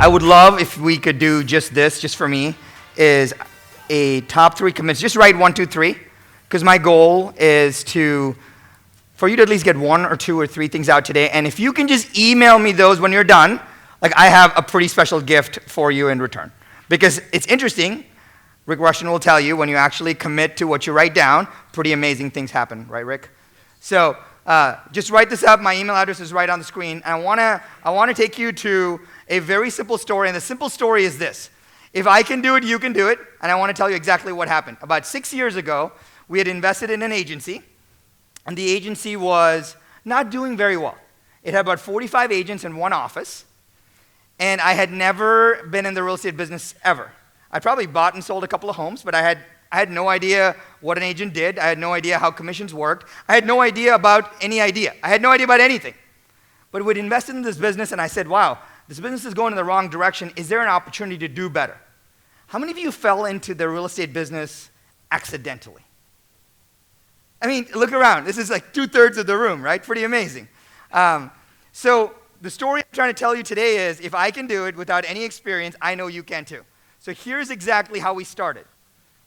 I would love if we could do just this, just for me, is a top 3 commits. Just write 1, 2, 3, because my goal is for you to at least get 1 or 2 or 3 things out today. And if you can just email me those when you're done, like I have a pretty special gift for you in return. Because it's interesting, Rick Rushton will tell you, when you actually commit to what you write down, pretty amazing things happen, right, Rick? So just write this up. My email address is right on the screen. And I wanna take you to a very simple story, and the simple story is this. If I can do it, you can do it, and I want to tell you exactly what happened. About 6 years ago, we had invested in an agency, and the agency was not doing very well. It had about 45 agents in one office, and I had never been in the real estate business ever. I probably bought and sold a couple of homes, but I had no idea what an agent did. I had no idea how commissions worked. I had no idea about any idea. I had no idea about anything. But we'd invested in this business, and I said, wow, this business is going in the wrong direction. Is there an opportunity to do better? How many of you fell into the real estate business accidentally? I mean, look around. This is like 2/3 of the room, right? Pretty amazing. So the story I'm trying to tell you today is, if I can do it without any experience, I know you can too. So here's exactly how we started,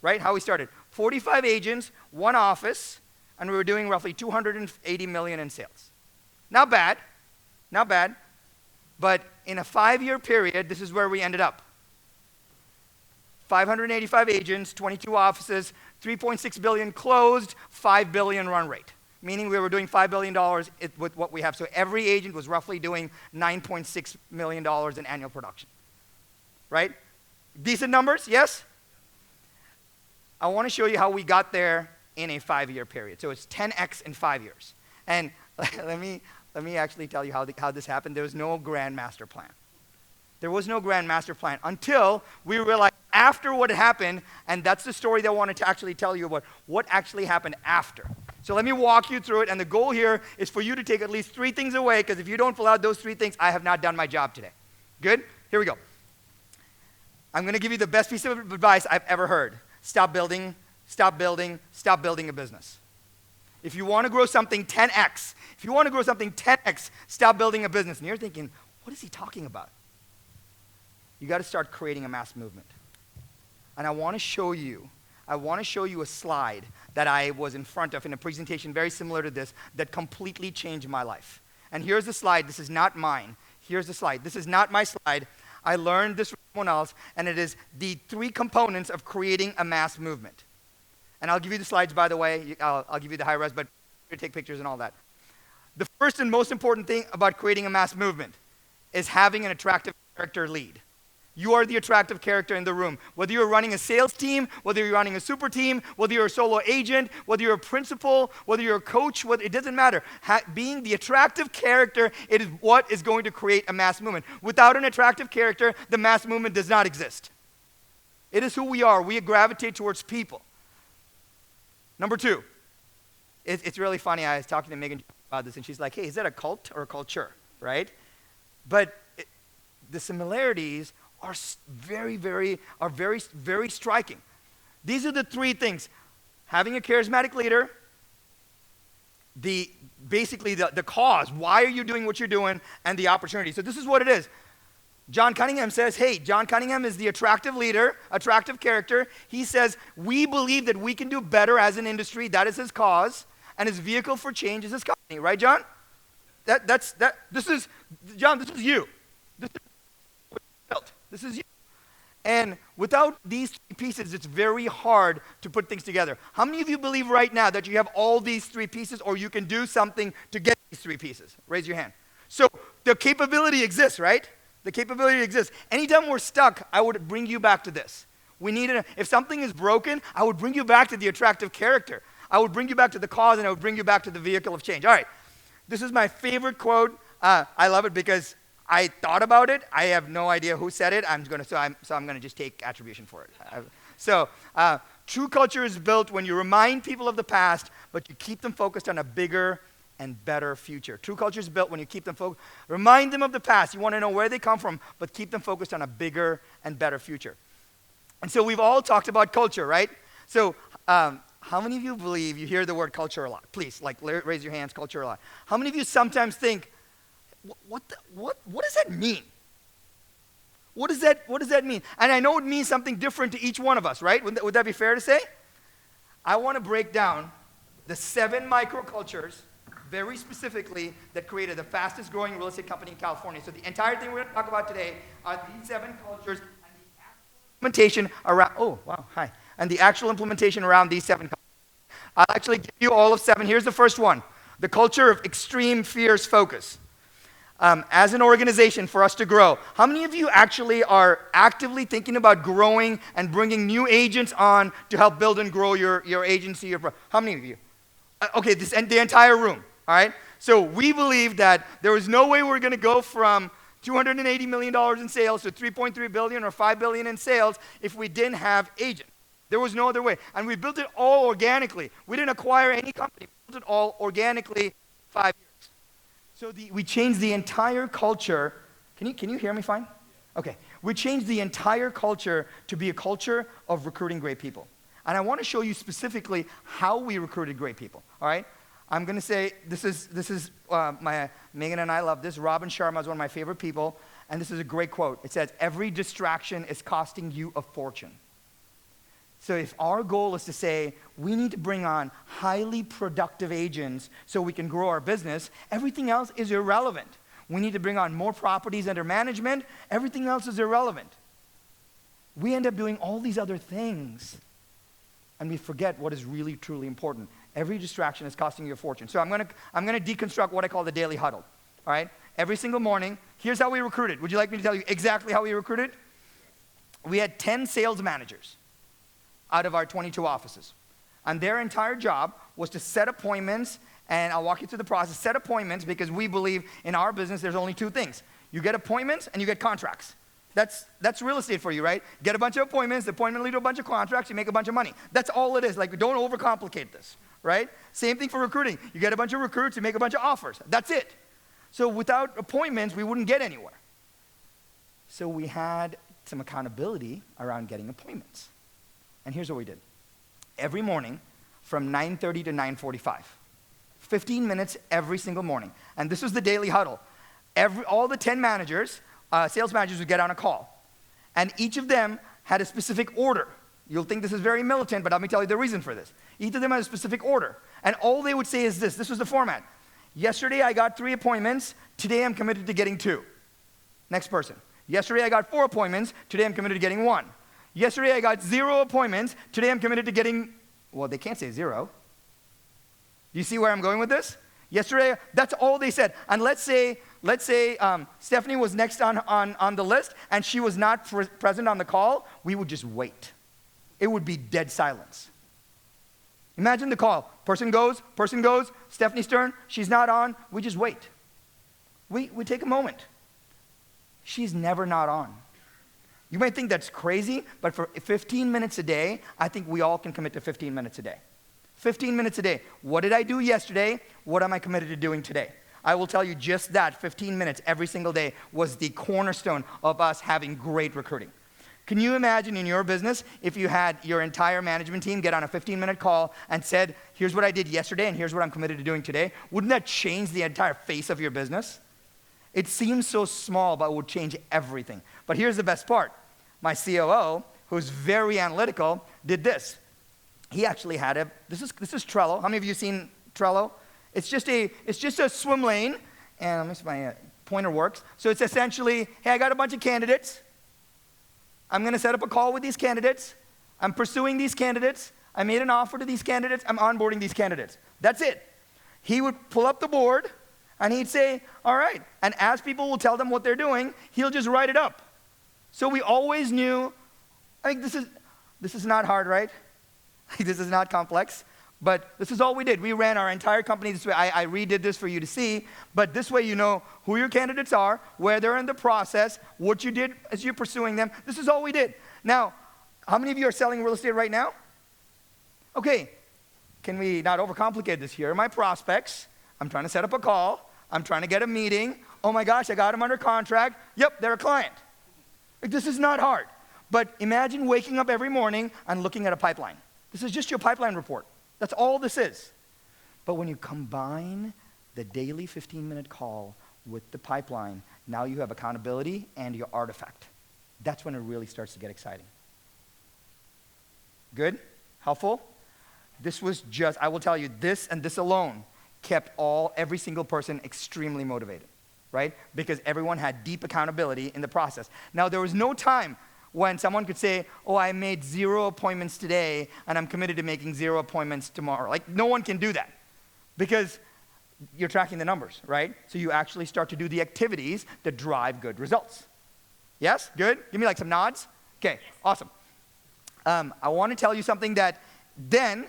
right? How we started. 45 agents, one office, and we were doing roughly $280 million in sales. Not bad, not bad. But in a 5-year period, this is where we ended up. 585 agents, 22 offices, $3.6 billion closed, $5 billion run rate. Meaning we were doing $5 billion with what we have. So every agent was roughly doing $9.6 million in annual production. Right? Decent numbers, yes? I want to show you how we got there in a 5-year period. So it's 10x in 5 years. And let me actually tell you how this happened. There was no grand master plan. There was no grand master plan until we realized after what happened, and that's the story that I wanted to actually tell you about, what actually happened after. So let me walk you through it, and the goal here is for you to take at least 3 things away, because if you don't fill out those 3 things, I have not done my job today. Good? Here we go. I'm going to give you the best piece of advice I've ever heard. Stop building a business. If you want to grow something 10x, stop building a business. And you're thinking, what is he talking about? You got to start creating a mass movement. And I want to show you a slide that I was in front of in a presentation very similar to this that completely changed my life. And here's the slide. This is not mine. Here's the slide. This is not my slide. I learned this from someone else, and it is the 3 components of creating a mass movement. And I'll give you the slides, by the way. I'll give you the high res, but you take pictures and all that. The first and most important thing about creating a mass movement is having an attractive character lead. You are the attractive character in the room. Whether you're running a sales team, whether you're running a super team, whether you're a solo agent, whether you're a principal, whether you're a coach, it doesn't matter. Being the attractive character, it is what is going to create a mass movement. Without an attractive character, the mass movement does not exist. It is who we are. We gravitate towards people. Number 2, it's really funny. I was talking to Megan about this, and she's like, hey, is that a cult or a culture, right? But the similarities are very striking. These are the 3 things. Having a charismatic leader, basically the cause, why are you doing what you're doing, and the opportunity. So this is what it is. John Cunningham says, hey, John Cunningham is the attractive leader, attractive character. He says, we believe that we can do better as an industry. That is his cause. And his vehicle for change is his company. Right, John? This is you. This is you. And without these 3 pieces, it's very hard to put things together. How many of you believe right now that you have all these 3 pieces, or you can do something to get these 3 pieces? Raise your hand. So the capability exists, right? The capability exists. Anytime we're stuck, I would bring you back to this. If something is broken, I would bring you back to the attractive character. I would bring you back to the cause, and I would bring you back to the vehicle of change. All right. This is my favorite quote. I love it because I thought about it. I have no idea who said it. I'm going to just take attribution for it. True culture is built when you remind people of the past, but you keep them focused on a bigger and better future. True culture is built when you keep them focused. Remind them of the past. You want to know where they come from, but keep them focused on a bigger and better future. And so we've all talked about culture, right? So how many of you believe you hear the word culture a lot? Please, raise your hands, culture a lot. How many of you sometimes think, what does that mean? What does that mean? And I know it means something different to each one of us, right? Would that be fair to say? I want to break down the 7 microcultures very specifically that created the fastest growing real estate company in California. So the entire thing we're going to talk about today are these 7 cultures and the actual implementation around, and the actual implementation around these 7 cultures. I'll actually give you all of 7. Here's the first one, the culture of extreme fierce focus. As an organization, for us to grow, how many of you actually are actively thinking about growing and bringing new agents on to help build and grow your agency? How many of you? Okay, the entire room, all right? So we believe that there was no way we're going to go from $280 million in sales to $3.3 billion or $5 billion in sales if we didn't have agents. There was no other way. And we built it all organically. We didn't acquire any company. We built it all organically 5 years. So we changed the entire culture. Can you hear me fine? Okay. We changed the entire culture to be a culture of recruiting great people. And I want to show you specifically how we recruited great people, all right? I'm going to say, this is Megan and I love this. Robin Sharma is one of my favorite people, and this is a great quote. It says, every distraction is costing you a fortune. So if our goal is to say, we need to bring on highly productive agents so we can grow our business, everything else is irrelevant. We need to bring on more properties under management, everything else is irrelevant. We end up doing all these other things, and we forget what is really, truly important. Every distraction is costing you a fortune. So I'm gonna deconstruct what I call the daily huddle, all right? Every single morning, here's how we recruited. Would you like me to tell you exactly how we recruited? We had 10 sales managers out of our 22 offices. And their entire job was to set appointments, and I'll walk you through the process, set appointments, because we believe in our business there's only 2 things. You get appointments and you get contracts. That's real estate for you, right? Get a bunch of appointments, the appointment lead to a bunch of contracts, you make a bunch of money. That's all it is. Like, don't overcomplicate this, right? Same thing for recruiting. You get a bunch of recruits, you make a bunch of offers. That's it. So without appointments, we wouldn't get anywhere. So we had some accountability around getting appointments. And here's what we did. Every morning from 9:30 to 9:45, 15 minutes every single morning. And this was the daily huddle. All the 10 managers, sales managers would get on a call. And each of them had a specific order. You'll think this is very militant, but let me tell you the reason for this. Each of them had a specific order. And all they would say is this. This was the format. Yesterday I got 3 appointments. Today I'm committed to getting 2. Next person. Yesterday I got 4 appointments. Today I'm committed to getting 1. Yesterday I got 0 appointments. Today I'm committed to getting, well, they can't say 0. Do you see where I'm going with this? Yesterday, that's all they said. And let's say Stephanie was next on the list and she was not present on the call, we would just wait. It would be dead silence. Imagine the call. Person goes, Stephanie's turn, she's not on, we just wait. We take a moment. She's never not on. You might think that's crazy, but for 15 minutes a day, I think we all can commit to 15 minutes a day. 15 minutes a day. What did I do yesterday? What am I committed to doing today? I will tell you just that 15 minutes every single day was the cornerstone of us having great recruiting. Can you imagine in your business if you had your entire management team get on a 15-minute call and said, here's what I did yesterday and here's what I'm committed to doing today? Wouldn't that change the entire face of your business? It seems so small, but it would change everything. But here's the best part. My COO, who's very analytical, did this. He actually had this is Trello. How many of you seen Trello? It's just a swim lane, and let me see if my pointer works. So it's essentially, hey, I got a bunch of candidates. I'm going to set up a call with these candidates. I'm pursuing these candidates. I made an offer to these candidates. I'm onboarding these candidates. That's it. He would pull up the board, and he'd say, all right. And as people will tell them what they're doing, he'll just write it up. So we always knew, I think this is not hard, right? This is not complex, but this is all we did. We ran our entire company this way. I redid this for you to see, but this way you know who your candidates are, where they're in the process, what you did as you're pursuing them. This is all we did. Now, how many of you are selling real estate right now? Okay, can we not overcomplicate this? Here are my prospects. I'm trying to set up a call. I'm trying to get a meeting. Oh my gosh, I got them under contract. Yep, they're a client. This is not hard. But imagine waking up every morning and looking at a pipeline. This is just your pipeline report. That's all this is. But when you combine the daily 15-minute call with the pipeline, now you have accountability and your artifact. That's when it really starts to get exciting. Good? Helpful? This was just, I will tell you, this and this alone kept every single person extremely motivated, right? Because everyone had deep accountability in the process. Now, there was no time when someone could say, oh, I made 0 appointments today, and I'm committed to making 0 appointments tomorrow. Like, no one can do that because you're tracking the numbers, right? So you actually start to do the activities that drive good results. Yes? Good? Give me like some nods. Okay, awesome. I want to tell you something that then,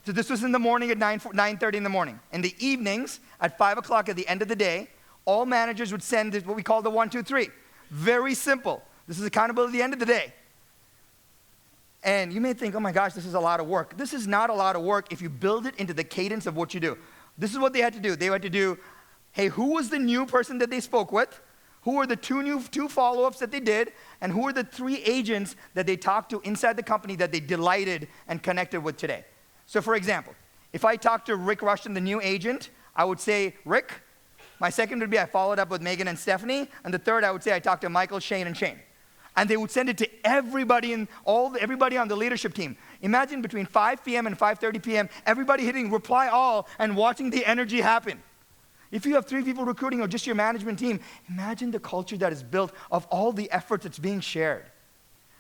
so this was in the morning at 9:30 in the morning. In the evenings, at 5 o'clock at the end of the day, all managers would send what we call the 1, 2, 3. Very simple. This is accountability at the end of the day. And you may think, oh my gosh, this is a lot of work. This is not a lot of work if you build it into the cadence of what you do. This is what they had to do. They had to do, hey, who was the new person that they spoke with? Who were the two follow-ups that they did? And who are the 3 agents that they talked to inside the company that they delighted and connected with today? So for example, if I talked to Rick Rushton, the new agent, I would say, Rick. My second would be I followed up with Megan and Stephanie. And the third, I would say I talked to Michael, Shane, and Shane. And they would send it to everybody everybody on the leadership team. Imagine between 5 p.m. and 5:30 p.m., everybody hitting reply all and watching the energy happen. If you have 3 people recruiting or just your management team, imagine the culture that is built of all the effort that's being shared.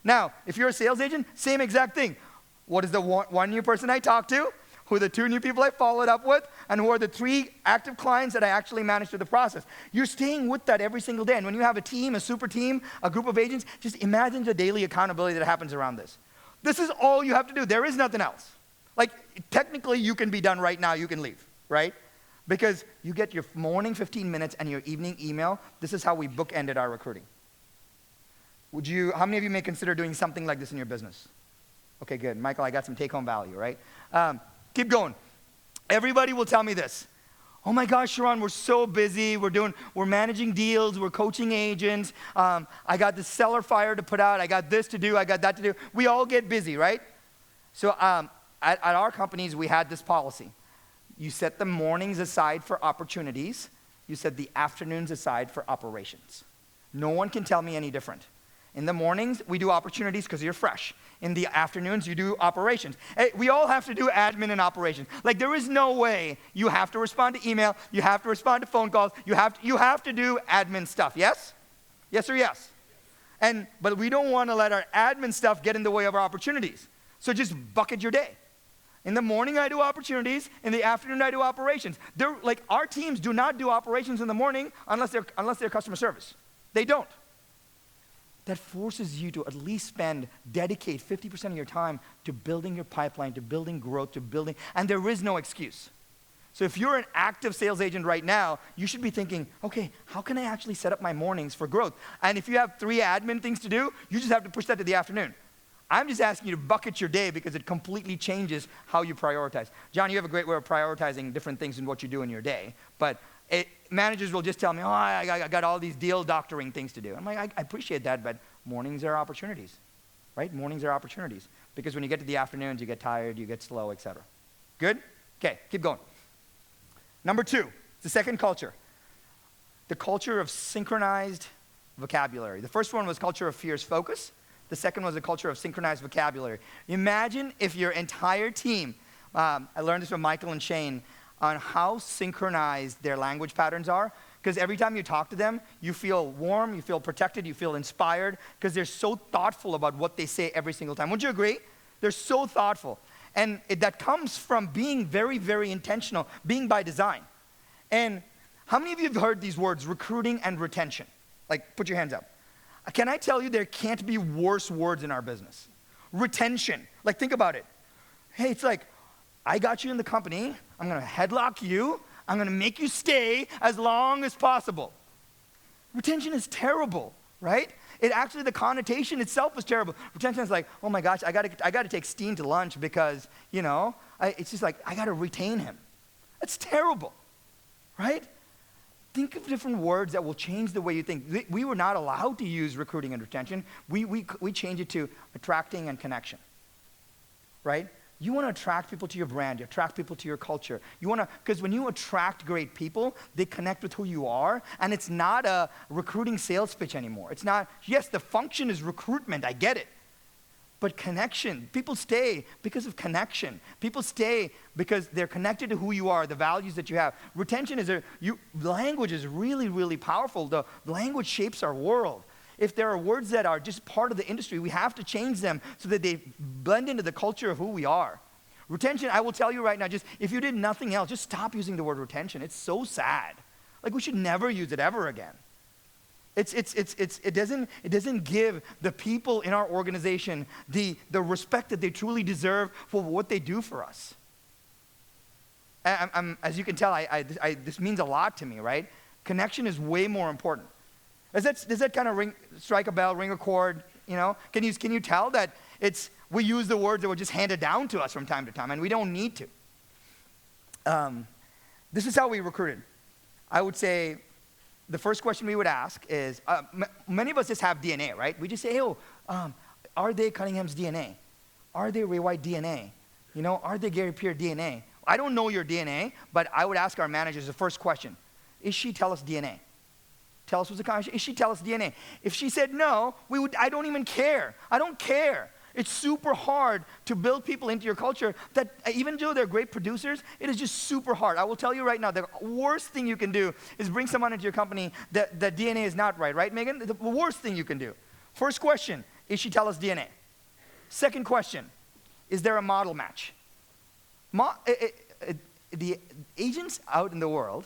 Now, if you're a sales agent, same exact thing. What is the one new person I talked to? Who are the 2 new people I followed up with? And who are the 3 active clients that I actually managed through the process? You're staying with that every single day. And when you have a team, a super team, a group of agents, just imagine the daily accountability that happens around this. This is all you have to do. There is nothing else. Like, technically, you can be done right now. You can leave, right? Because you get your morning 15 minutes and your evening email. This is how we bookended our recruiting. How many of you may consider doing something like this in your business? Okay, good. Michael, I got some take-home value, right? Keep going. Everybody will tell me this. Oh my gosh, Sharon, we're so busy. We're managing deals. We're coaching agents. I got this seller fire to put out. I got this to do. I got that to do. We all get busy, right? So at our companies, we had this policy. You set the mornings aside for opportunities. You set the afternoons aside for operations. No one can tell me any different. In the mornings, we do opportunities because you're fresh. In the afternoons, you do operations. Hey, we all have to do admin and operations. Like, there is no way you have to respond to email, you have to respond to phone calls, you have to do admin stuff, yes? Yes or yes? But we don't want to let our admin stuff get in the way of our opportunities. So just bucket your day. In the morning, I do opportunities. In the afternoon, I do operations. Our teams do not do operations in the morning unless they're customer service. They don't. That forces you to at least dedicate 50% of your time to building your pipeline, to building growth, and there is no excuse. So if you're an active sales agent right now, you should be thinking, okay, how can I actually set up my mornings for growth? And if you have 3 admin things to do, you just have to push that to the afternoon. I'm just asking you to bucket your day because it completely changes how you prioritize. John, you have a great way of prioritizing different things in what you do in your day, but managers will just tell me, oh, I got all these deal doctoring things to do. I'm like, I appreciate that, but mornings are opportunities, right? Mornings are opportunities. Because when you get to the afternoons, you get tired, you get slow, etc. Good? Okay, keep going. Number 2, the second culture. The culture of synchronized vocabulary. The first one was culture of fierce focus. The second was a culture of synchronized vocabulary. Imagine if your entire team, I learned this from Michael and Shane, on how synchronized their language patterns are. Because every time you talk to them, you feel warm, you feel protected, you feel inspired, because they're so thoughtful about what they say every single time. Wouldn't you agree? They're so thoughtful. And that comes from being very, very intentional, being by design. And how many of you have heard these words, recruiting and retention? Like, put your hands up. Can I tell you there can't be worse words in our business? Retention. Like, think about it. Hey, it's like, I got you in the company. I'm going to headlock you. I'm going to make you stay as long as possible. Retention is terrible, right? The connotation itself is terrible. Retention is like, oh my gosh, I got to take Steen to lunch because, it's just like, I got to retain him. That's terrible, right? Think of different words that will change the way you think. We were not allowed to use recruiting and retention. We changed it to attracting and connection, right? You want to attract people to your brand. You attract people to your culture. You want to, because when you attract great people, they connect with who you are, and it's not a recruiting sales pitch anymore. It's not, yes, the function is recruitment, I get it. But connection, people stay because of connection. People stay because they're connected to who you are, the values that you have. Retention is language is really, really powerful. The language shapes our world. If there are words that are just part of the industry, we have to change them so that they blend into the culture of who we are. Retention, I will tell you right now, just if you did nothing else, just stop using the word retention. It's so sad. Like, we should never use it ever again. It doesn't give the people in our organization the respect that they truly deserve for what they do for us. As you can tell, this means a lot to me, right? Connection is way more important. Does that kind of strike a bell, ring a chord? You know, can you tell that we use the words that were just handed down to us from time to time, and we don't need to. This is how we recruited. I would say the first question we would ask is, many of us just have DNA, right? We just say, are they Cunningham's DNA? Are they Ray White DNA? You know, are they Gary Peer DNA? I don't know your DNA, but I would ask our managers the first question: is she TELUS DNA? Tell us what's the conversation. Is she TELUS DNA? If she said no, I don't even care. I don't care. It's super hard to build people into your culture that even though they're great producers, it is just super hard. I will tell you right now, the worst thing you can do is bring someone into your company that DNA is not right, Megan? The worst thing you can do. First question, is she TELUS DNA? Second question, is there a model match? The agents out in the world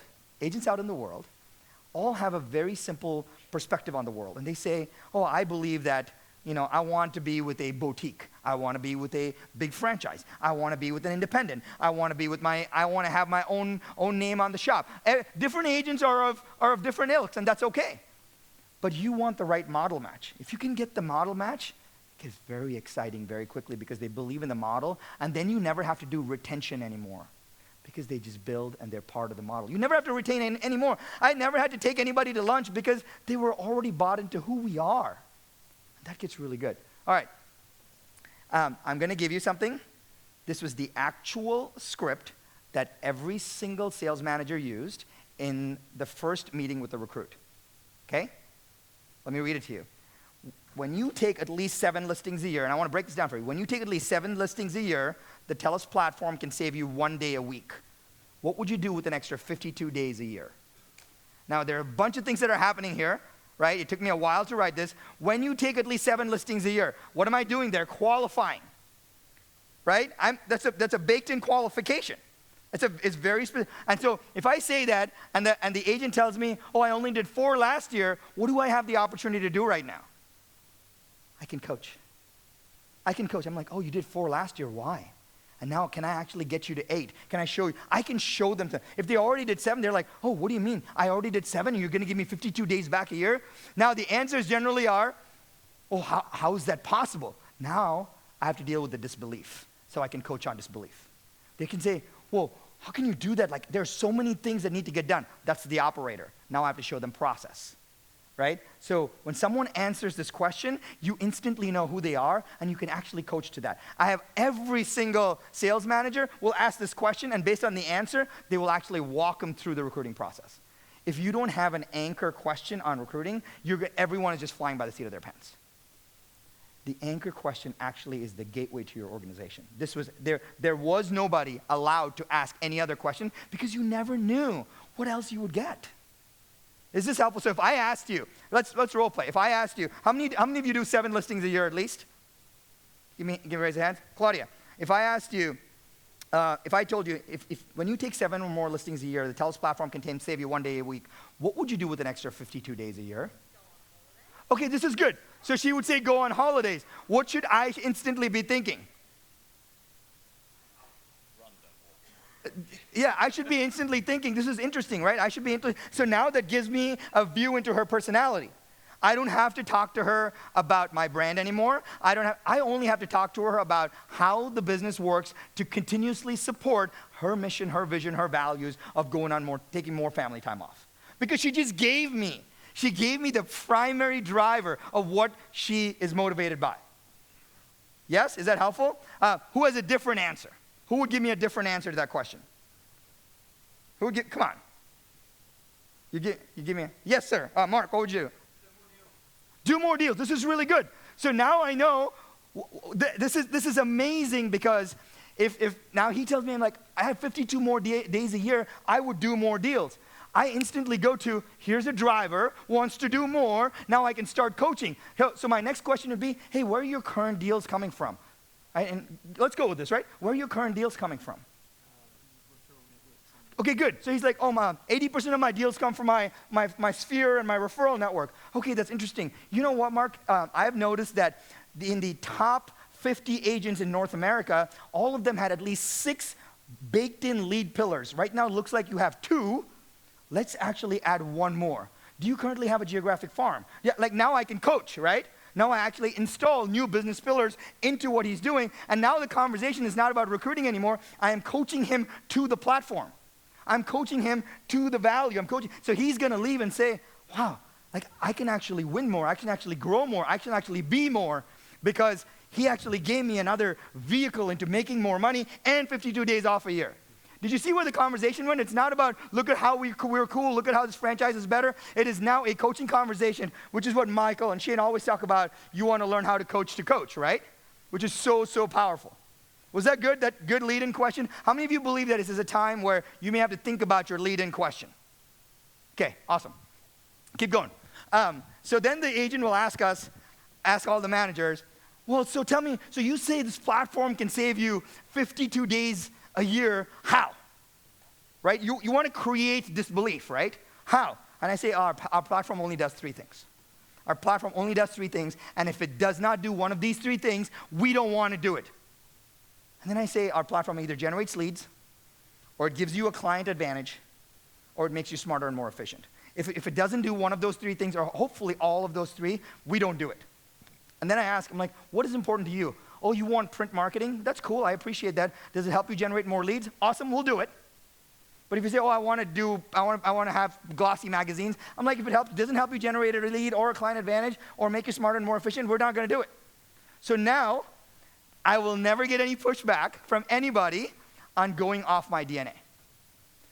all have a very simple perspective on the world. And they say, I believe that, I want to be with a boutique. I want to be with a big franchise. I want to be with an independent. I want to have my own name on the shop. Different agents are of different ilks, and that's okay. But you want the right model match. If you can get the model match, it gets very exciting very quickly because they believe in the model, and then you never have to do retention anymore, because they just build and they're part of the model. You never have to retain anymore. I never had to take anybody to lunch because they were already bought into who we are. That gets really good. All right. I'm going to give you something. This was the actual script that every single sales manager used in the first meeting with the recruit. Okay? Let me read it to you. When you take at least 7 listings a year, and I want to break this down for you. When you take at least 7 listings a year, the TELUS platform can save you 1 day a week. What would you do with an extra 52 days a year? Now, there are a bunch of things that are happening here, right? It took me a while to write this. When you take at least 7 listings a year, what am I doing there? Qualifying, right? That's a baked-in qualification. It's very specific. And so if I say that, and the agent tells me, I only did 4 last year, what do I have the opportunity to do right now? I can coach. I'm like, you did 4 last year, why? And now can I actually get you to 8? Can I show you? I can show them. If they already did 7, they're like, what do you mean? I already did 7 and you're going to give me 52 days back a year? Now the answers generally are, how is that possible? Now I have to deal with the disbelief. So I can coach on disbelief. They can say, how can you do that? Like, there's so many things that need to get done. That's the operator. Now I have to show them process. Right? So when someone answers this question, you instantly know who they are, and you can actually coach to that. I have every single sales manager will ask this question, and based on the answer, they will actually walk them through the recruiting process. If you don't have an anchor question on recruiting, everyone is just flying by the seat of their pants. The anchor question actually is the gateway to your organization. There was nobody allowed to ask any other question because you never knew what else you would get. Is this helpful? So if I asked you, let's role play. If I asked you, how many of you do 7 listings a year at least? Give me raise your hand. Claudia, if I asked you, if I told you, if when you take 7 or more listings a year, the TELUS platform can save you 1 day a week, what would you do with an extra 52 days a year? Okay, this is good. So she would say go on holidays. What should I instantly be thinking? Yeah, I should be instantly thinking, this is interesting, right? So now that gives me a view into her personality. I don't have to talk to her about my brand anymore. I only have to talk to her about how the business works to continuously support her mission, her vision, her values of taking more family time off. Because she gave me the primary driver of what she is motivated by. Yes? Is that helpful? Who has a different answer? Who would give me a different answer to that question? Who would come on. You give me yes, sir. Mark, what would you do? Do more deals. This is really good. So now I know this is amazing, because if now he tells me, I'm like, I have 52 more days a year, I would do more deals. I instantly go to, here's a driver, wants to do more, now I can start coaching. So my next question would be, hey, where are your current deals coming from? And let's go with this, right? Where are your current deals coming from? Okay, good. So he's like, 80% of my deals come from my sphere and my referral network. Okay, that's interesting. You know what, Mark? I've noticed that in the top 50 agents in North America, all of them had at least 6 baked-in lead pillars. Right now, it looks like you have 2. Let's actually add 1 more. Do you currently have a geographic farm? Yeah, like now I can coach, right? Now I actually install new business pillars into what he's doing, and now the conversation is not about recruiting anymore. I am coaching him to the platform. I'm coaching him to the value. So he's going to leave and say, wow, like I can actually win more. I can actually grow more. I can actually be more, because he actually gave me another vehicle into making more money and 52 days off a year. Did you see where the conversation went? It's not about, look at how we're cool, look at how this franchise is better. It is now a coaching conversation, which is what Michael and Shane always talk about. You want to learn how to coach, right? Which is so, so powerful. Was that good? That good lead-in question? How many of you believe that this is a time where you may have to think about your lead-in question? Okay, awesome. Keep going. So then the agent will ask all the managers, well, so tell me, so you say this platform can save you 52 days a year, how? Right? You want to create this belief, right? How? And I say our platform only does 3 things. Our platform only does 3 things, and if it does not do one of these 3 things, we don't want to do it. And then I say our platform either generates leads, or it gives you a client advantage, or it makes you smarter and more efficient. If it doesn't do one of those 3 things, or hopefully all of those 3, we don't do it. And then I ask, I'm like, what is important to you? Oh, you want print marketing? That's cool, I appreciate that. Does it help you generate more leads? Awesome, we'll do it. But if you say, oh, I want to have glossy magazines, I'm like, if it doesn't help you generate a lead or a client advantage or make you smarter and more efficient, we're not going to do it. So now, I will never get any pushback from anybody on going off my DNA.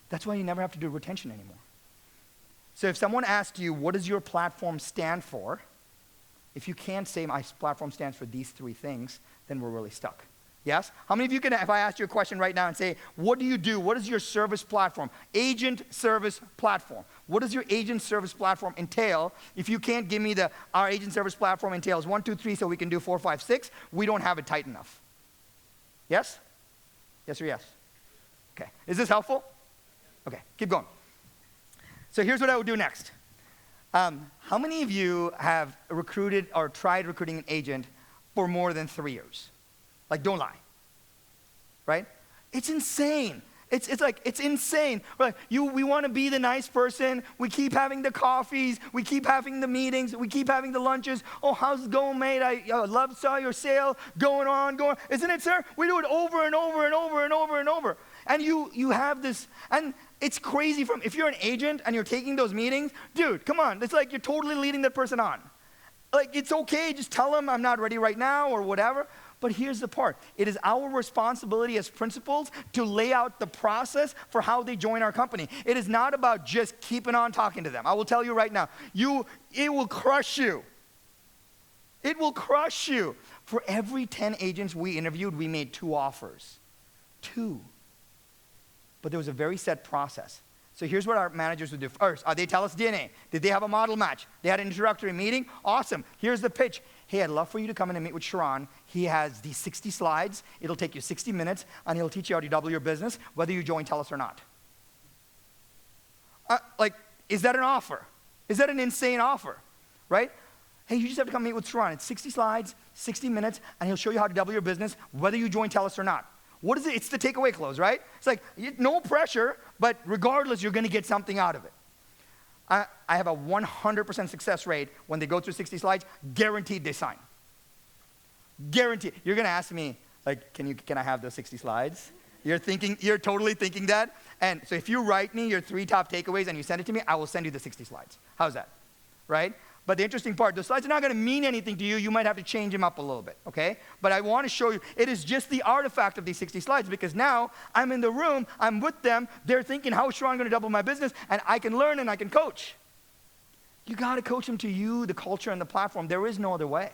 That's why you never have to do retention anymore. So if someone asks you, what does your platform stand for? If you can't say my platform stands for these 3 things, then we're really stuck. Yes? How many of you can, if I asked you a question right now and say, what do you do? What is your service platform? Agent service platform. What does your agent service platform entail? If you can't give me our agent service platform entails 1, 2, 3, so we can do 4, 5, 6, we don't have it tight enough. Yes? Yes or yes? Okay. Is this helpful? Okay, keep going. So here's what I would do next. How many of you have recruited or tried recruiting an agent for more than 3 years? Like, don't lie, right? It's insane. It's insane. Right? We want to be the nice person. We keep having the coffees. We keep having the meetings. We keep having the lunches. Oh, how's it going, mate? I saw your sale going on. Isn't it, sir? We do it over and over and over and over and over. And you have this, and it's crazy if you're an agent and you're taking those meetings, dude, come on. It's like you're totally leading that person on. Like, it's okay. Just tell them I'm not ready right now or whatever. But here's the part. It is our responsibility as principals to lay out the process for how they join our company. It is not about just keeping on talking to them. I will tell you right now, it will crush you. It will crush you. For every 10 agents we interviewed, we made 2 offers. 2. But there was a very set process. So here's what our managers would do. First, they tell us DNA. Did they have a model match? They had an introductory meeting? Awesome. Here's the pitch. Hey, I'd love for you to come in and meet with Sharon. He has these 60 slides. It'll take you 60 minutes, and he'll teach you how to double your business, whether you join TELUS or not. Is that an offer? Is that an insane offer, right? Hey, you just have to come meet with Sharon. It's 60 slides, 60 minutes, and he'll show you how to double your business, whether you join TELUS or not. What is it? It's the takeaway close, right? It's like, no pressure, but regardless, you're going to get something out of it. I have a 100% success rate when they go through 60 slides. Guaranteed they sign. Guaranteed. You're going to ask me, like, can I have those 60 slides? You're totally thinking that. And so if you write me your 3 top takeaways and you send it to me, I will send you the 60 slides. How's that? Right? But the interesting part, the slides are not going to mean anything to you. You might have to change them up a little bit, okay? But I want to show you, it is just the artifact of these 60 slides because now I'm in the room, I'm with them, they're thinking, how is Sharran going to double my business? And I can learn and I can coach. You got to coach them to you, the culture, and the platform. There is no other way,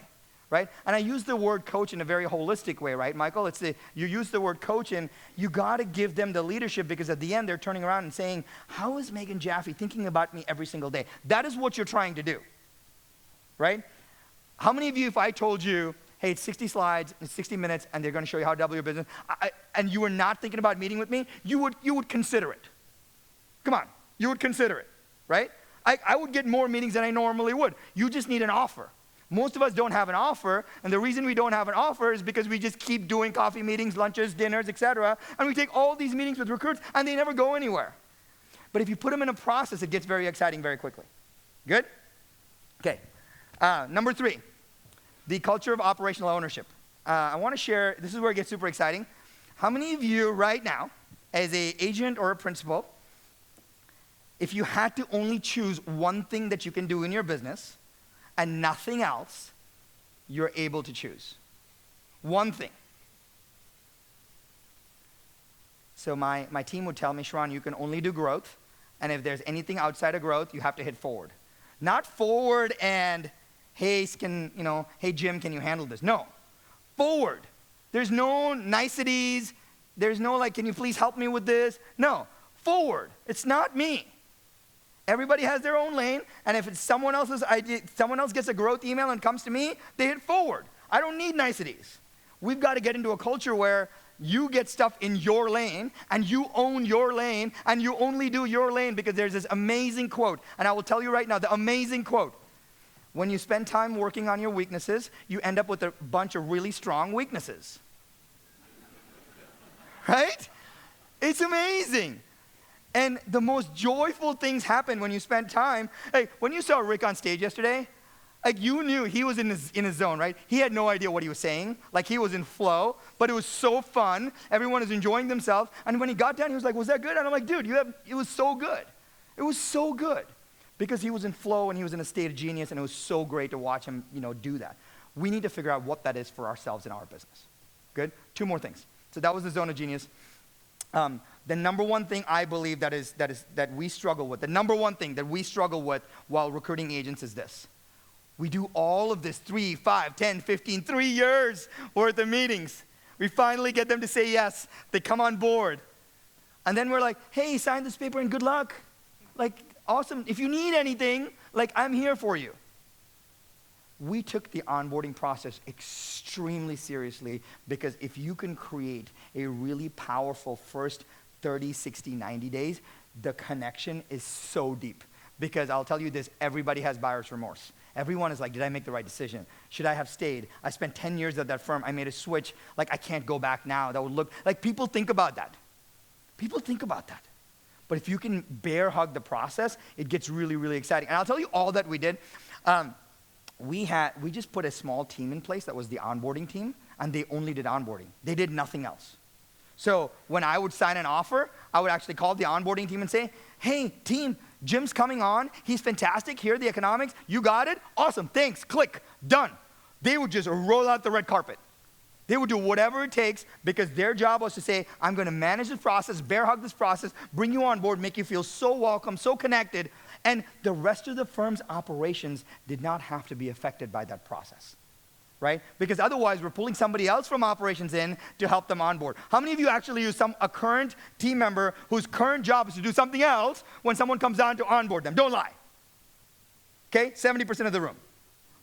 right? And I use the word coach in a very holistic way, right, Michael? You use the word coach and you got to give them the leadership because at the end they're turning around and saying, how is Megan Jaffe thinking about me every single day? That is what you're trying to do, right? How many of you, if I told you, hey, it's 60 slides, it's 60 minutes, and they're going to show you how to double your business, and you were not thinking about meeting with me, you would consider it. Come on, you would consider it, right? I would get more meetings than I normally would. You just need an offer. Most of us don't have an offer, and the reason we don't have an offer is because we just keep doing coffee meetings, lunches, dinners, etc., and we take all these meetings with recruits, and they never go anywhere. But if you put them in a process, it gets very exciting very quickly. Good? Okay. Number 3, the culture of operational ownership. I want to share, this is where it gets super exciting. How many of you right now, as an agent or a principal, if you had to only choose one thing that you can do in your business and nothing else, you're able to choose? One thing. So my team would tell me, Sharran, you can only do growth, and if there's anything outside of growth, you have to hit forward. Not forward and, hey, Jim, can you handle this? No, forward. There's no niceties. There's no like, can you please help me with this? No, forward. It's not me. Everybody has their own lane, and if it's someone else's idea, someone else gets a growth email and comes to me, they hit forward. I don't need niceties. We've got to get into a culture where you get stuff in your lane, and you own your lane, and you only do your lane because there's this amazing quote, and I will tell you right now, the amazing quote. When you spend time working on your weaknesses, you end up with a bunch of really strong weaknesses. Right? It's amazing. And the most joyful things happen when you spend time. Hey, when you saw Rick on stage yesterday, like you knew he was in his zone, right? He had no idea what he was saying. Like he was in flow, but it was so fun. Everyone was enjoying themselves. And when he got down, he was like, was that good? And I'm like, dude, it was so good. It was so good. Because he was in flow and he was in a state of genius, and it was so great to watch him, do that. We need to figure out what that is for ourselves in our business. Good? 2 more things. So that was the zone of genius. The number one thing I believe that we struggle with, the number one thing that we struggle with while recruiting agents is this. We do all of this 3, 5, 10, 15, 3 years worth of meetings. We finally get them to say yes. They come on board. And then we're like, hey, sign this paper and good luck. Like, awesome. If you need anything, like, I'm here for you. We took the onboarding process extremely seriously because if you can create a really powerful first 30, 60, 90 days, the connection is so deep. Because I'll tell you this, everybody has buyer's remorse. Everyone is like, did I make the right decision? Should I have stayed? I spent 10 years at that firm. I made a switch. Like, I can't go back now. That would look, like people think about that. People think about that. But if you can bear hug the process, it gets really, really exciting. And I'll tell you all that we did. We just put a small team in place that was the onboarding team, and they only did onboarding. They did nothing else. So when I would sign an offer, I would actually call the onboarding team and say, hey, team, Jim's coming on. He's fantastic. Here are the economics. You got it? Awesome. Thanks. Click. Done. They would just roll out the red carpet. They would do whatever it takes because their job was to say, I'm going to manage this process, bear hug this process, bring you on board, make you feel so welcome, so connected. And the rest of the firm's operations did not have to be affected by that process, right? Because otherwise, we're pulling somebody else from operations in to help them on board. How many of you actually use a current team member whose current job is to do something else when someone comes on to onboard them? Don't lie. Okay, 70% of the room,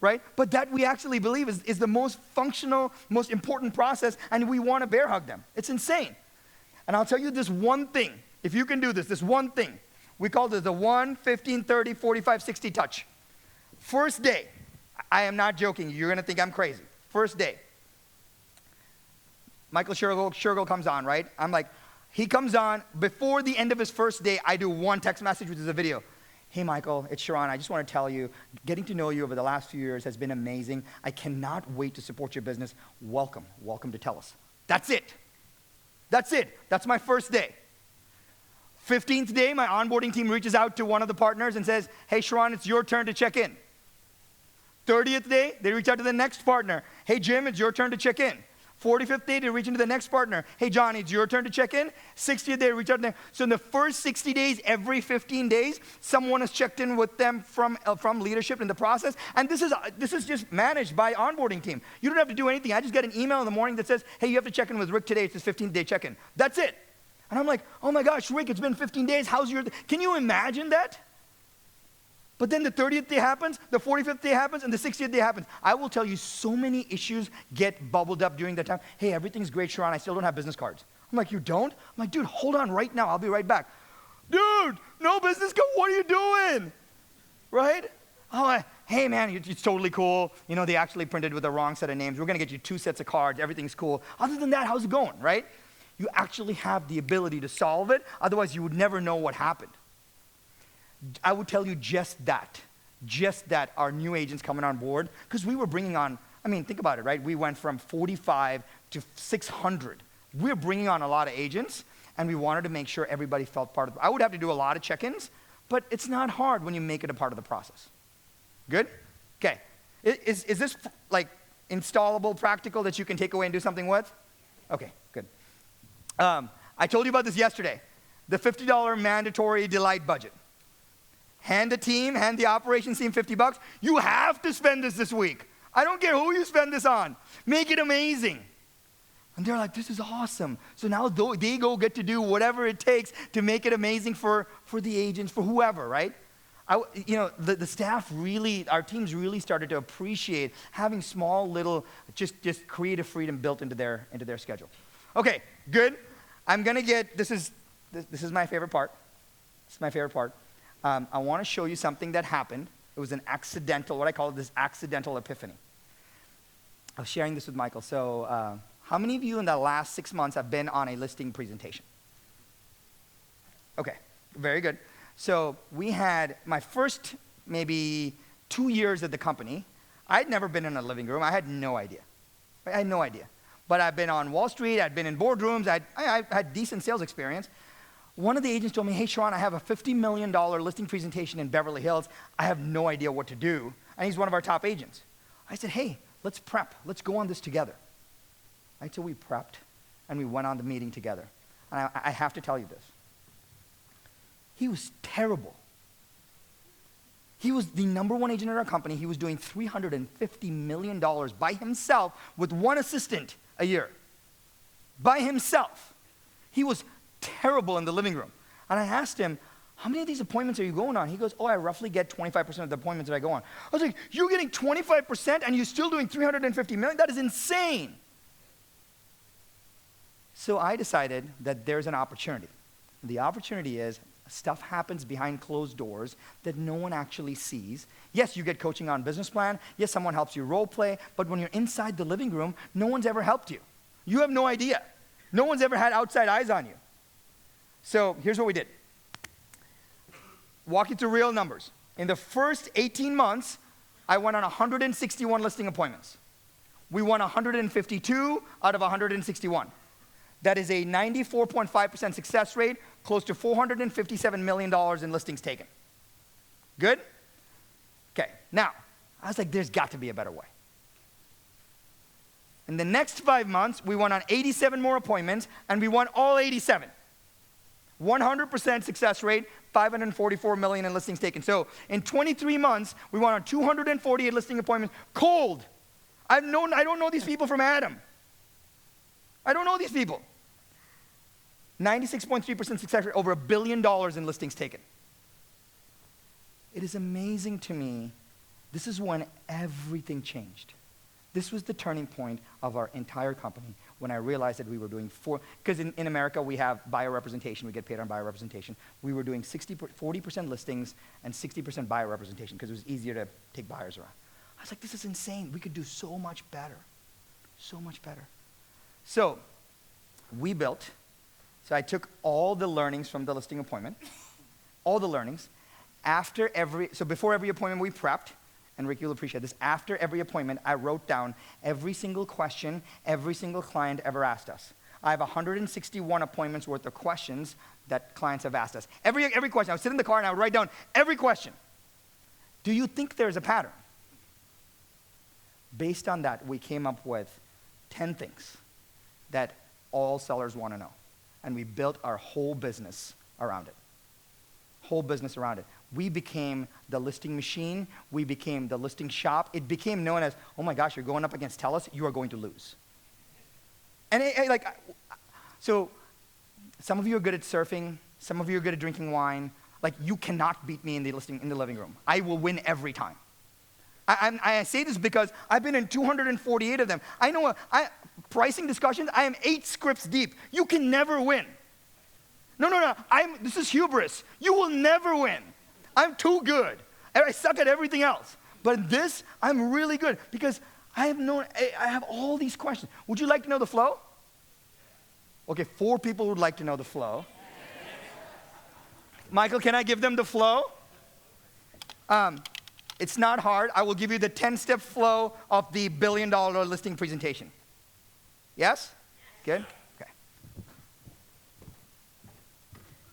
right? But that we actually believe is the most functional, most important process, and we want to bear hug them. It's insane. And I'll tell you this one thing. If you can do this one thing, we call it the 1, 15, 30, 45, 60 touch. First day, I am not joking. You're going to think I'm crazy. First day, Michael Shergill comes on, right? I'm like, he comes on. Before the end of his first day, I do one text message, which is a video. Hey, Michael, it's Sharran. I just want to tell you, getting to know you over the last few years has been amazing. I cannot wait to support your business. Welcome. Welcome to TELUS. That's it. That's it. That's my first day. 15th day, my onboarding team reaches out to one of the partners and says, hey, Sharran, it's your turn to check in. 30th day, they reach out to the next partner. Hey, Jim, it's your turn to check in. 45th day, they reach into the next partner. Hey, Johnny, it's your turn to check in. 60th day, reach out to them. So in the first 60 days, every 15 days, someone has checked in with them from leadership in the process. And this is just managed by onboarding team. You don't have to do anything. I just get an email in the morning that says, hey, you have to check in with Rick today. It's his 15th day check-in. That's it. And I'm like, oh my gosh, Rick, it's been 15 days. How's your... Can you imagine that? But then the 30th day happens, the 45th day happens, and the 60th day happens. I will tell you, so many issues get bubbled up during that time. Hey, everything's great, Sharon. I still don't have business cards. I'm like, you don't? I'm like, dude, hold on right now. I'll be right back. Dude, no business card. What are you doing? Right? Oh, hey, man, it's totally cool. You know, they actually printed with the wrong set of names. We're going to get you 2 sets of cards. Everything's cool. Other than that, how's it going, right? You actually have the ability to solve it. Otherwise, you would never know what happened. I would tell you just that our new agents coming on board, because we were bringing on, I mean, think about it, right? We went from 45 to 600. We're bringing on a lot of agents, and we wanted to make sure everybody felt part of it. I would have to do a lot of check-ins, but it's not hard when you make it a part of the process. Good? Okay. Is this like installable, practical, that you can take away and do something with? Okay, good. I told you about this yesterday. The $50 mandatory delight budget. Hand the operations team $50. You have to spend this week. I don't care who you spend this on. Make it amazing. And they're like, this is awesome. So now they go get to do whatever it takes to make it amazing for the agents, for whoever, right? The staff really, our teams really started to appreciate having small little, just creative freedom built into their schedule. Okay, good. I'm gonna get, this is my favorite part. This is my favorite part. I want to show you something that happened. It was an accidental, what I call this accidental epiphany. I was sharing this with Michael. So how many of you in the last 6 months have been on a listing presentation? Okay, very good. So we had my first maybe 2 years at the company. I'd never been in a living room. I had no idea. I had no idea. But I've been on Wall Street. I'd been in boardrooms. I had decent sales experience. One of the agents told me, hey, Sharon, I have a $50 million listing presentation in Beverly Hills. I have no idea what to do. And he's one of our top agents. I said, hey, let's prep. Let's go on this together. Right, so we prepped, and we went on the meeting together. And I have to tell you this. He was terrible. He was the #1 agent in our company. He was doing $350 million by himself with one assistant a year. By himself. He was terrible in the living room. And I asked him, how many of these appointments are you going on? He goes, oh, I roughly get 25% of the appointments that I go on. I was like, you're getting 25% and you're still doing $350 million? That is insane. So I decided that there's an opportunity. The opportunity is stuff happens behind closed doors that no one actually sees. Yes, you get coaching on business plan. Yes, someone helps you role play. But when you're inside the living room, no one's ever helped you. You have no idea. No one's ever had outside eyes on you. So here's what we did. Walk you through real numbers. In the first 18 months, I went on 161 listing appointments. We won 152 out of 161. That is a 94.5% success rate, close to $457 million in listings taken. Good? Okay, now, I was like, there's got to be a better way. In the next 5 months, we went on 87 more appointments, and we won all 87. 100% success rate, $544 million in listings taken. So in 23 months, we went on 248 listing appointments, cold. I don't know these people from Adam. I don't know these people. 96.3% success rate, over $1 billion in listings taken. It is amazing to me. This is when everything changed. This was the turning point of our entire company when I realized that we were doing because in America we have buyer representation, we get paid on buyer representation. We were doing 40% listings and 60% buyer representation because it was easier to take buyers around. I was like, this is insane. We could do so much better. So much better. So I took all the learnings from the listing appointment, all the learnings. Before every appointment we prepped, and Rick, you'll appreciate this. After every appointment, I wrote down every single question every single client ever asked us. I have 161 appointments worth of questions that clients have asked us. Every question. I would sit in the car and I would write down every question. Do you think there's a pattern? Based on that, we came up with 10 things that all sellers want to know. And we built our whole business around it. Whole business around it. We became the listing machine. We became the listing shop. It became known as, oh my gosh, you're going up against TELUS, you are going to lose. And so some of you are good at surfing. Some of you are good at drinking wine. Like, you cannot beat me in the living room. I will win every time. I say this because I've been in 248 of them. I know pricing discussions, I am 8 scripts deep. You can never win. No. This is hubris. You will never win. I'm too good. I suck at everything else. But this, I'm really good because I have all these questions. Would you like to know the flow? Okay, 4 people would like to know the flow. Michael, can I give them the flow? It's not hard. I will give you the 10-step flow of the $1 billion listing presentation. Yes? Good? Okay.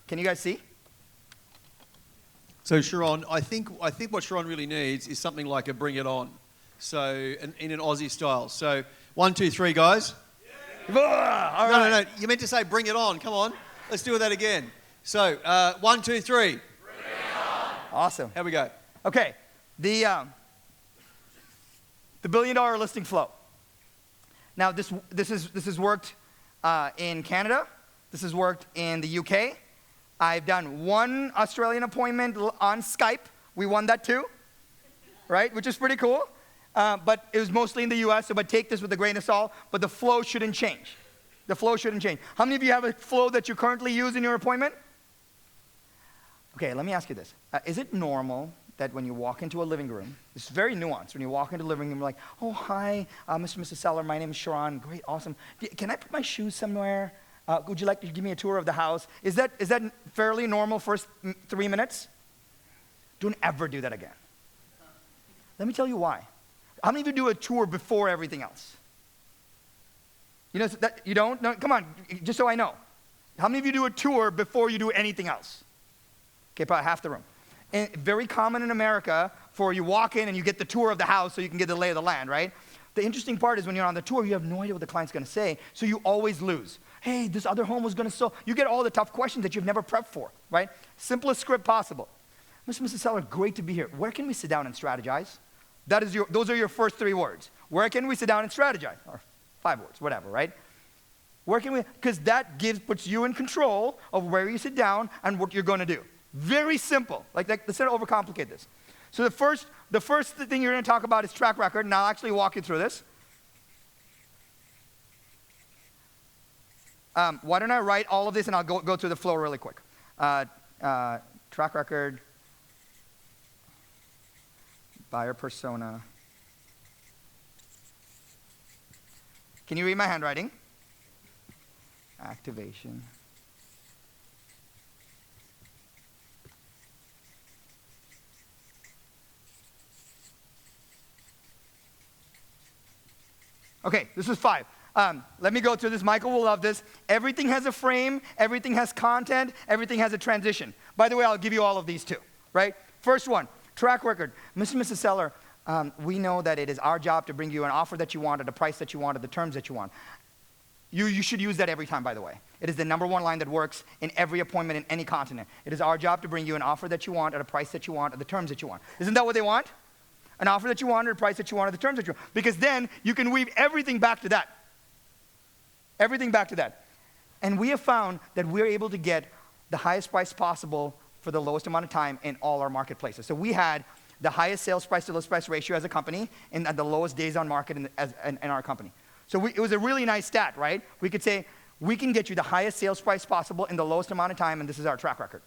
Can you guys see? So Sharon, I think what Sharon really needs is something like a bring it on. So in an Aussie style. So 1, 2, 3, guys. Yeah. All right. No. You meant to say bring it on. Come on. Let's do that again. So 1, 2, 3. Bring it on. Awesome. Here we go. Okay. The $1 billion listing flow. Now this has worked in Canada. This has worked in the UK. I've done 1 Australian appointment on Skype. We won that too, right? Which is pretty cool. But it was mostly in the US, so but take this with a grain of salt. But the flow shouldn't change. The flow shouldn't change. How many of you have a flow that you currently use in your appointment? Okay, let me ask you this. Is it normal that when you walk into a living room, it's very nuanced. When you walk into a living room, you're like, oh, hi, Mr. and Mrs. Seller, my name is Sharon. Great, awesome. Can I put my shoes somewhere? Would you like to give me a tour of the house? Is that fairly normal first 3 minutes? Don't ever do that again. Let me tell you why. How many of you do a tour before everything else? You know that you don't? No, come on, just so I know. How many of you do a tour before you do anything else? Okay, probably half the room. And very common in America for you walk in and you get the tour of the house so you can get the lay of the land, right? The interesting part is when you're on the tour, you have no idea what the client's going to say, so you always lose. Hey, this other home was going to sell. You get all the tough questions that you've never prepped for, right? Simplest script possible. Mr. and Mrs. Seller, great to be here. Where can we sit down and strategize? Those are your first 3 words. Where can we sit down and strategize? Or 5 words, whatever, right? Where can we? Because that puts you in control of where you sit down and what you're going to do. Very simple. Like let's not overcomplicate this. So the first thing you're going to talk about is track record, and I'll actually walk you through this. Why don't I write all of this, and I'll go through the flow really quick. Track record, buyer persona. Can you read my handwriting? Activation. Okay, this is 5. Let me go through this. Michael will love this. Everything has a frame. Everything has content. Everything has a transition. By the way, I'll give you all of these too, right? First one, track record. Mr. and Mrs. Seller, we know that it is our job to bring you an offer that you want at a price that you want at the terms that you want. You should use that every time, by the way. It is the number 1 line that works in every appointment in any continent. It is our job to bring you an offer that you want at a price that you want at the terms that you want. Isn't that what they want? An offer that you want at a price that you want at the terms that you want. Because then you can weave everything back to that. Everything back to that. And we have found that we're able to get the highest price possible for the lowest amount of time in all our marketplaces. So we had the highest sales price to list price ratio as a company and the lowest days on market in our company. So it was a really nice stat, right? We could say, we can get you the highest sales price possible in the lowest amount of time, and this is our track record.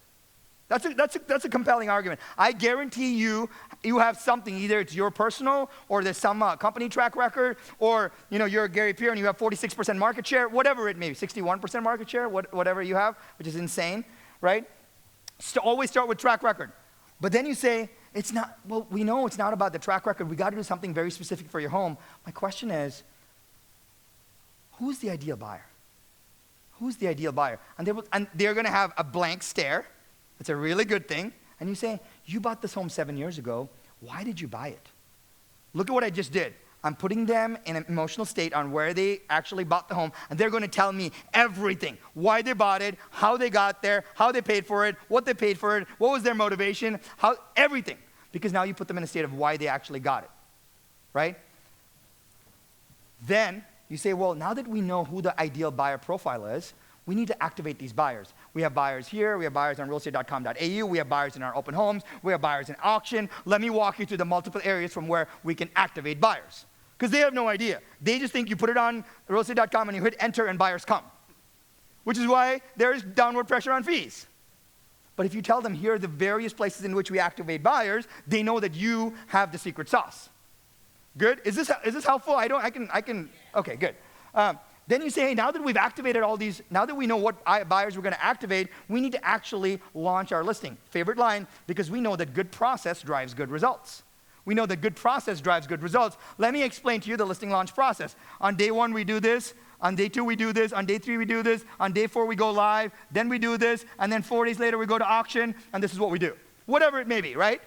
That's a compelling argument. I guarantee you have something. Either it's your personal, or there's some company track record, or you're Gary Peer and you have 46% market share, whatever it may be, 61% market share, whatever you have, which is insane, right? So always start with track record. But then you say, it's not, well, we know it's not about the track record. We got to do something very specific for your home. My question is, who's the ideal buyer? Who's the ideal buyer? And they're going to have a blank stare. It's a really good thing. And you say, you bought this home 7 years ago. Why did you buy it? Look at what I just did. I'm putting them in an emotional state on where they actually bought the home, and they're going to tell me everything. Why they bought it, how they got there, how they paid for it, what they paid for it, what was their motivation, everything. Because now you put them in a state of why they actually got it, right? Then you say, well, now that we know who the ideal buyer profile is, we need to activate these buyers. We have buyers here, we have buyers on realestate.com.au, we have buyers in our open homes, we have buyers in auction. Let me walk you through the multiple areas from where we can activate buyers. Because they have no idea. They just think you put it on realestate.com and you hit enter and buyers come. Which is why there's downward pressure on fees. But if you tell them here are the various places in which we activate buyers, they know that you have the secret sauce. Good? Is this helpful? Okay, good. Then you say, hey, now that we've activated all these, now that we know what buyers we're going to activate, we need to actually launch our listing. Favorite line, because we know that good process drives good results. We know that good process drives good results. Let me explain to you the listing launch process. On day 1, we do this. On day 2, we do this. On day 3, we do this. On day 4, we go live. Then we do this. And then 4 days later, we go to auction. And this is what we do. Whatever it may be, right?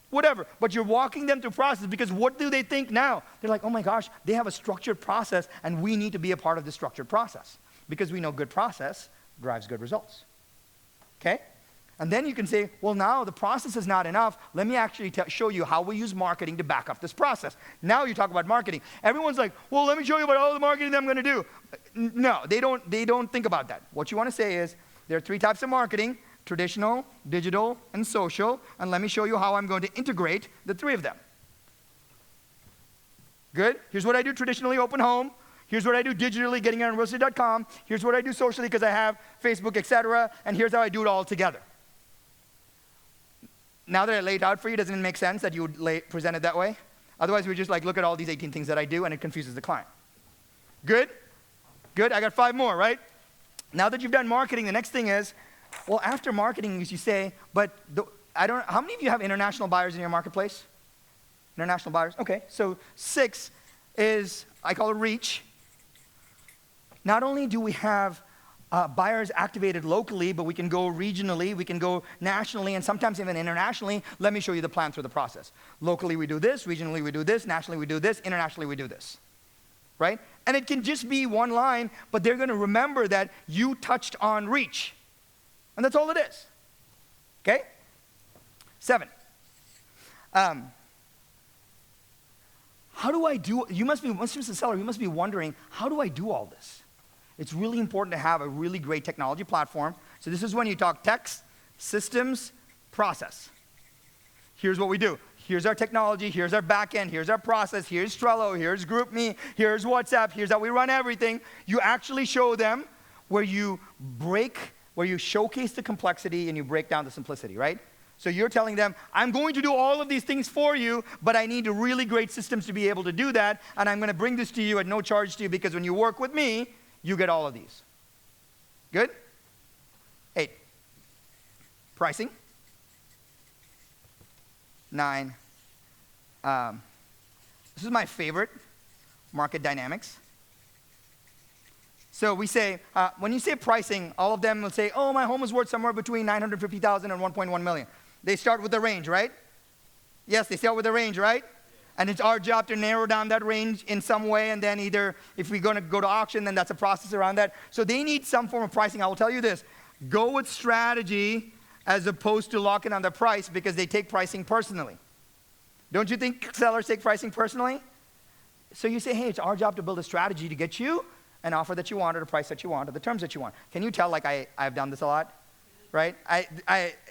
Whatever. But you're walking them through process because what do they think now? They're like, oh my gosh, they have a structured process and we need to be a part of the structured process because we know good process drives good results. Okay? And then you can say, well, now the process is not enough. Let me actually show you how we use marketing to back up this process. Now you talk about marketing. Everyone's like, well, let me show you about all the marketing that I'm going to do. No, they don't think about that. What you want to say is there are 3 types of marketing: traditional, digital, and social. And let me show you how I'm going to integrate the 3 of them. Good? Here's what I do traditionally, open home. Here's what I do digitally, getting it on realestate.com. Here's what I do socially because I have Facebook, etc. And here's how I do it all together. Now that I laid it out for you, doesn't it make sense that you would present it that way? Otherwise, we just like look at all these 18 things that I do and it confuses the client. Good? Good? I got 5 more, right? Now that you've done marketing, the next thing is, well, after marketing, you say, but how many of you have international buyers in your marketplace? International buyers? Okay, so 6 is, I call it reach. Not only do we have buyers activated locally, but we can go regionally, we can go nationally, and sometimes even internationally. Let me show you the plan through the process. Locally, we do this. Regionally, we do this. Nationally, we do this. Internationally, we do this. Right? And it can just be one line, but they're going to remember that you touched on reach. And that's all it is. Okay? 7. How do I do, Mr. Seller, you must be wondering, how do I do all this? It's really important to have a really great technology platform. So this is when you talk text, systems, process. Here's what we do. Here's our technology, here's our back end, here's our process, here's Trello, here's GroupMe, here's WhatsApp, here's how we run everything. You actually show them where you showcase the complexity and you break down the simplicity, right? So you're telling them, I'm going to do all of these things for you, but I need really great systems to be able to do that, and I'm going to bring this to you at no charge to you because when you work with me, you get all of these. Good? 8. Pricing. 9. This is my favorite, market dynamics. So we say, when you say pricing, all of them will say, oh, my home is worth somewhere between $950,000 and $1.1 million. They start with the range, right? Yes, they start with the range, right? And it's our job to narrow down that range in some way, and then either if we're going to go to auction, then that's a process around that. So they need some form of pricing. I will tell you this. Go with strategy as opposed to locking on the price because they take pricing personally. Don't you think sellers take pricing personally? So you say, hey, it's our job to build a strategy to get you an offer that you want or a price that you want or the terms that you want. Can you tell like I've done this a lot? Right?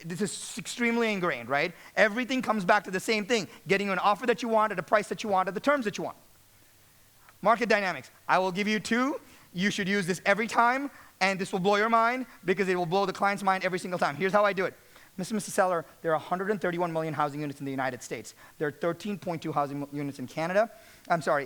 This is extremely ingrained, right? Everything comes back to the same thing, getting you an offer that you want at a price that you want at the terms that you want. Market dynamics. I will give you 2. You should use this every time, and this will blow your mind because it will blow the client's mind every single time. Here's how I do it. Mr. Seller, there are 131 million housing units in the United States. There are 13.2 housing units in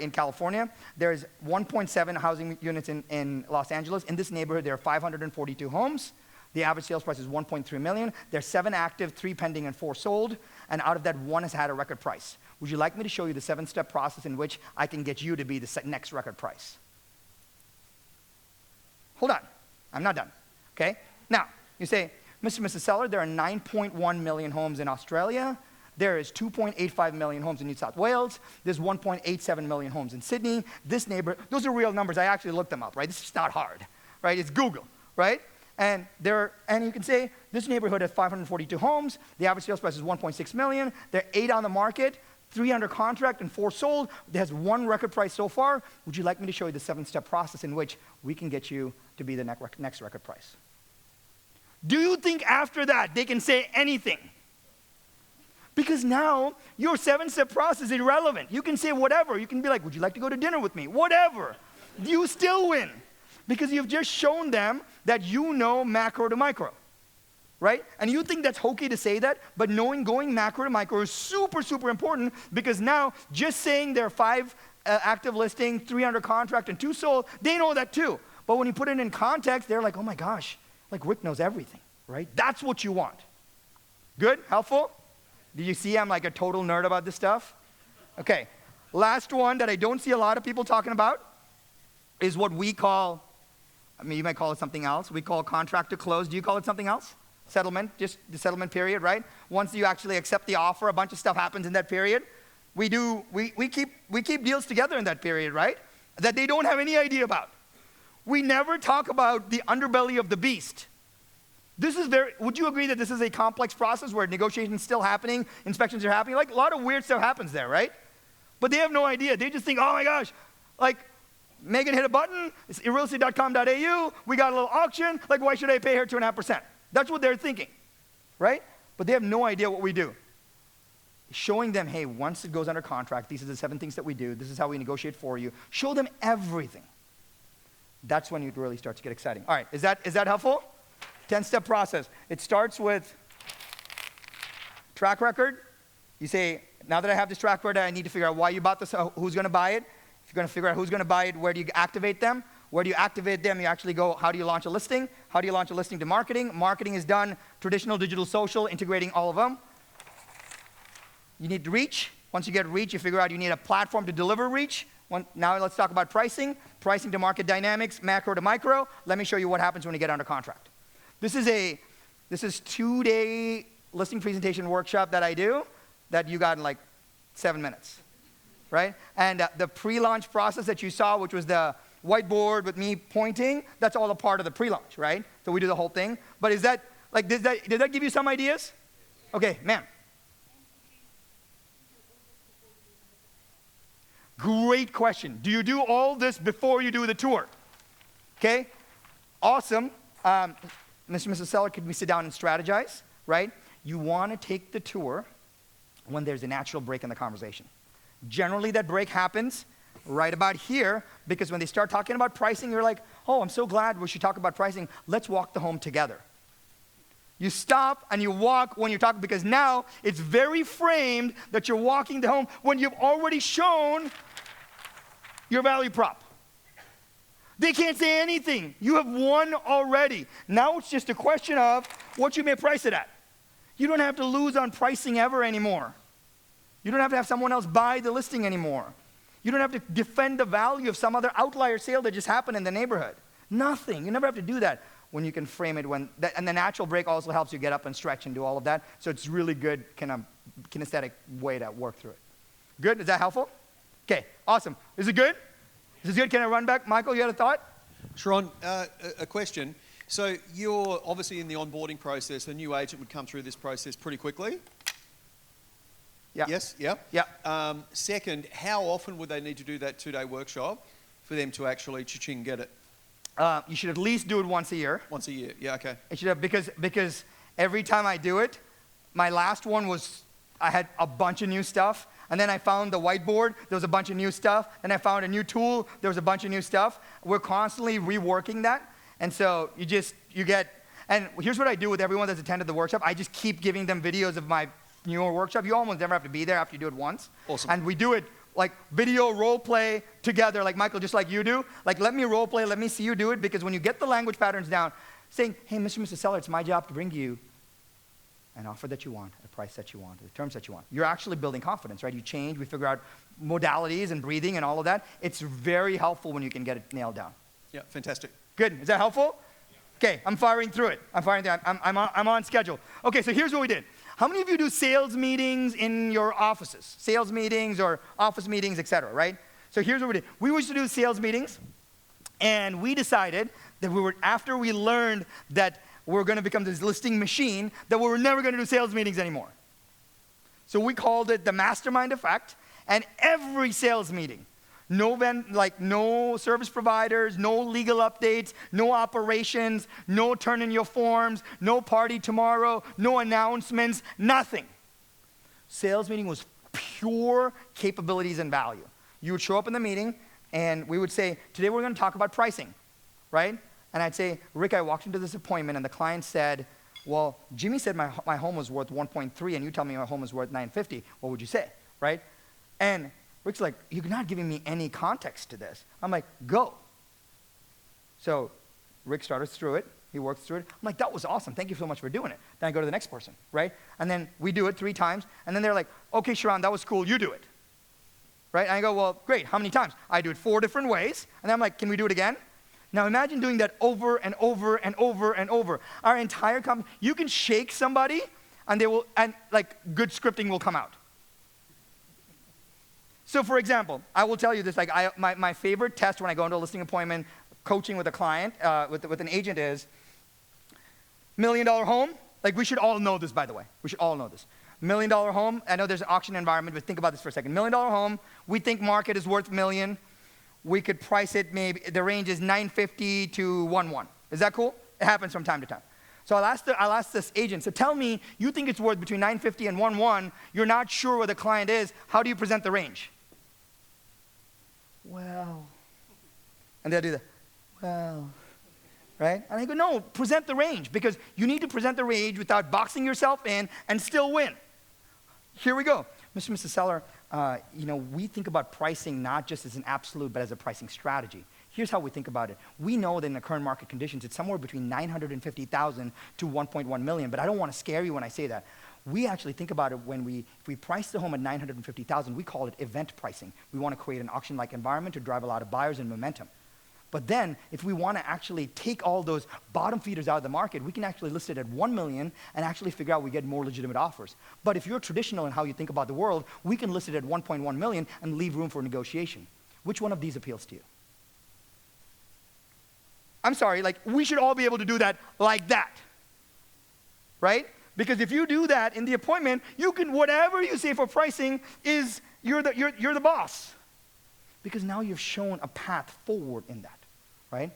in California. There's 1.7 housing units in Los Angeles. In this neighborhood, there are 542 homes. The average sales price is $1.3 million. There's 7 active, 3 pending, and 4 sold. And out of that, 1 has had a record price. Would you like me to show you the 7-step process in which I can get you to be the next record price? Hold on. I'm not done. Okay? Now, you say, Mr. Seller, there are 9.1 million homes in Australia. There is 2.85 million homes in New South Wales. There's 1.87 million homes in Sydney. This neighborhood, those are real numbers. I actually looked them up, right? This is not hard, right? It's Google, right? And you can say this neighborhood has 542 homes. The average sales price is 1.6 million. There are 8 on the market, 3 under contract, and 4 sold. It has 1 record price so far. Would you like me to show you the 7-step process in which we can get you to be the next record price? Do you think after that they can say anything? Because now your 7-step process is irrelevant. You can say whatever. You can be like, would you like to go to dinner with me? Whatever. You still win. Because you've just shown them that you know macro to micro, right? And you think that's hokey to say that, but going macro to micro is super, super important, because now just saying there are 5 active listings, 3 under contract, and 2 sold, they know that too. But when you put it in context, they're like, oh my gosh, like Rick knows everything, right? That's what you want. Good? Helpful? Do you see I'm like a total nerd about this stuff? Okay. Last one that I don't see a lot of people talking about is what we call, I mean, you might call it something else. We call contract to close. Do you call it something else? Settlement, just the settlement period, right? Once you actually accept the offer, a bunch of stuff happens in that period. We keep deals together in that period, right? That they don't have any idea about. We never talk about the underbelly of the beast. Would you agree that this is a complex process where negotiations still happening, inspections are happening? Like a lot of weird stuff happens there, right? But they have no idea. They just think, oh my gosh, like Megan hit a button, it's realestate.com.au, we got a little auction, like why should I pay her 2.5%? That's what they're thinking, right? But they have no idea what we do. Showing them, hey, once it goes under contract, these are the 7 things that we do, this is how we negotiate for you. Show them everything. That's when it really starts to get exciting. All right, is that helpful? 10-step process. It starts with track record. You say, now that I have this track record, I need to figure out why you bought this, who's going to buy it. If you're going to figure out who's going to buy it, where do you activate them? Where do you activate them? You actually go, how do you launch a listing? How do you launch a listing to marketing? Marketing is done, traditional, digital, social, integrating all of them. You need reach. Once you get reach, you figure out you need a platform to deliver reach. Now let's talk about pricing. Pricing to market dynamics, macro to micro. Let me show you what happens when you get under contract. This is 2-day listing presentation workshop that I do that you got in like 7 minutes, right? And the pre-launch process that you saw, which was the whiteboard with me pointing, that's all a part of the pre-launch, right? So we do the whole thing. But is that, like, did that give you some ideas? Okay, ma'am. Great question. Do you do all this before you do the tour? Okay, awesome. Mr. and Mrs. Seller, could we sit down and strategize, right? You want to take the tour when there's a natural break in the conversation. Generally, that break happens right about here, because when they start talking about pricing, you're like, oh, I'm so glad we should talk about pricing. Let's walk the home together. You stop and you walk when you're talking, because now it's very framed that you're walking the home when you've already shown your value prop. They can't say anything. You have won already. Now it's just a question of what you may price it at. You don't have to lose on pricing ever anymore. You don't have to have someone else buy the listing anymore. You don't have to defend the value of some other outlier sale that just happened in the neighborhood. Nothing. You never have to do that when you can frame it. And the natural break also helps you get up and stretch and do all of that. So it's really good kind of kinesthetic way to work through it. Good? Is that helpful? Okay, awesome. Is it good? Is this good? Can I run back? Michael, you had a thought? Sharon, a question. So you're obviously in the onboarding process. A new agent would come through this process pretty quickly. Yeah. Yes? Yeah? Yeah. Second, how often would they need to do that 2-day workshop for them to actually cha-ching get it? You should at least do it once a year. Once a year, yeah, okay. It should have, because every time I do it, my last one was, I had a bunch of new stuff, and then I found the whiteboard, there was a bunch of new stuff, and I found a new tool, there was a bunch of new stuff. We're constantly reworking that, and so you get, and here's what I do with everyone that's attended the workshop. I just keep giving them videos of my newer workshop. You almost never have to be there after you do it once. Awesome. And we do it like video role play together, like Michael, just like you do. Like, let me role play, let me see you do it, because when you get the language patterns down, saying, hey, Mr. and Mrs. Seller, it's my job to bring you an offer that you want, a price that you want, the terms that you want. You're actually building confidence, right? You change, we figure out modalities and breathing and all of that. It's very helpful when you can get it nailed down. Yeah, fantastic. Good, is that helpful? Okay, I'm firing through it. I'm on schedule. Okay, so here's what we did. How many of you do sales meetings in your offices? Sales meetings or office meetings, etc., right? So here's what we did. We used to do sales meetings, and we decided that after we learned that we're going to become this listing machine, that we were never going to do sales meetings anymore. So we called it the mastermind effect, and every sales meeting, no service providers, no legal updates, no operations, no turn in your forms, no party tomorrow, no announcements, nothing. Sales meeting was pure capabilities and value. You would show up in the meeting, and we would say, today we're going to talk about pricing, right? And I'd say, Rick, I walked into this appointment, and the client said, well, Jimmy said my home was worth 1.3, and you tell me my home is worth 950. What would you say, right? And Rick's like, you're not giving me any context to this. I'm like, go. So Rick started through it. He works through it. I'm like, that was awesome. Thank you so much for doing it. Then I go to the next person, right? And then we do it 3 times. And then they're like, okay, Sharon, that was cool. You do it. Right? And I go, well, great. How many times? I do it 4 different ways. And then I'm like, can we do it again? Now imagine doing that over and over and over and over. Our entire company, you can shake somebody and good scripting will come out. So for example, I will tell you this, my favorite test when I go into a listing appointment, coaching with a client, with an agent is, $1 million home, we should all know this, by the way. We should all know this. $1 million home, I know there's an auction environment, but think about this for a second. $1 million home, we think market is worth $1 million. We could price it maybe, the range is 950 to 1.1. Is that cool? It happens from time to time. So I'll ask this agent, so tell me, you think it's worth between 950 and 1.1, you're not sure where the client is, how do you present the range? Well, and they'll do the, well, right? And I go, no, present the range, because you need to present the range without boxing yourself in and still win. Here we go. Mr. and Mrs. Seller, we think about pricing not just as an absolute, but as a pricing strategy. Here's how we think about it. We know that in the current market conditions, it's somewhere between 950,000 to 1.1 million, but I don't want to scare you when I say that. We actually think about it when if we price the home at 950,000, we call it event pricing. We want to create an auction-like environment to drive a lot of buyers and momentum. But then, if we want to actually take all those bottom feeders out of the market, we can actually list it at 1 million and actually figure out we get more legitimate offers. But if you're traditional in how you think about the world, we can list it at 1.1 million and leave room for negotiation. Which one of these appeals to you? I'm sorry, we should all be able to do that like that, right? Because if you do that in the appointment, you can, whatever you say for pricing is, you're the boss. Because now you've shown a path forward in that, right?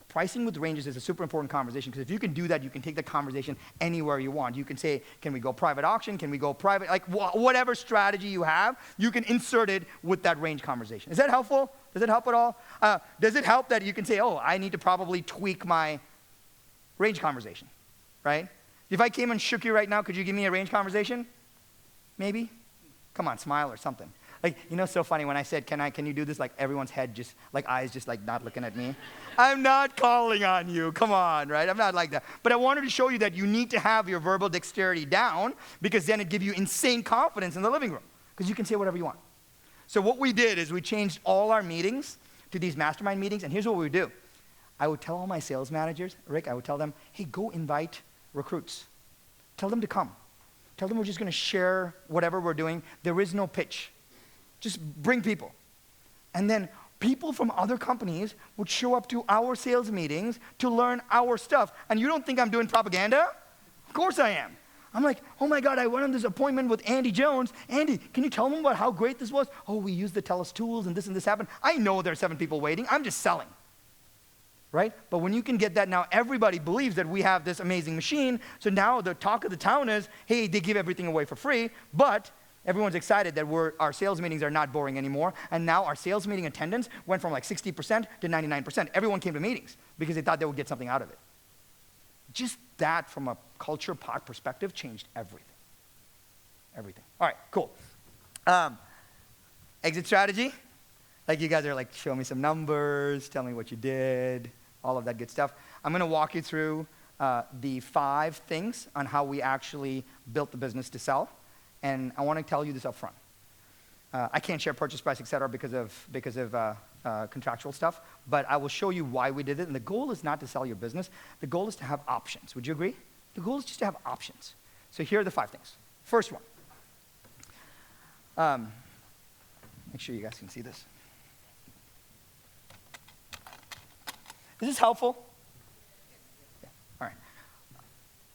Pricing with ranges is a super important conversation, because if you can do that, you can take the conversation anywhere you want. You can say, can we go private auction? Can we go private? Whatever strategy you have, you can insert it with that range conversation. Is that helpful? Does it help at all? Does it help that you can say, oh, I need to probably tweak my range conversation, right? If I came and shook you right now, could you give me a range conversation? Maybe? Come on, smile or something. It's so funny when I said, can you do this? Everyone's head just, eyes just not looking at me. I'm not calling on you. Come on, right? I'm not like that. But I wanted to show you that you need to have your verbal dexterity down, because then it gives you insane confidence in the living room, because you can say whatever you want. So what we did is we changed all our meetings to these mastermind meetings, and here's what we would do. I would tell all my sales managers, Rick, I would tell them, hey, go invite recruits. Tell them to come. Tell them we're just going to share whatever we're doing. There is no pitch. Just bring people. And then people from other companies would show up to our sales meetings to learn our stuff. And you don't think I'm doing propaganda? Of course I am. I'm like, oh my God, I went on this appointment with Andy Jones. Andy, can you tell them about how great this was? Oh, we used the TELUS tools and this happened. I know there are 7 people waiting. I'm just selling. Right? But when you can get that, now everybody believes that we have this amazing machine. So now the talk of the town is, hey, they give everything away for free, but everyone's excited that our sales meetings are not boring anymore, and now our sales meeting attendance went from 60% to 99%. Everyone came to meetings because they thought they would get something out of it. Just that, from a culture pot perspective, changed everything. Everything. All right, cool. Exit strategy. You guys are show me some numbers, tell me what you did, all of that good stuff. I'm going to walk you through the 5 things on how we actually built the business to sell. And I want to tell you this up front. I can't share purchase price, et cetera, because of contractual stuff, but I will show you why we did it. And the goal is not to sell your business. The goal is to have options. Would you agree? The goal is just to have options. So here are the 5 things. First one. Make sure you guys can see this. Is this helpful? Yeah. All right.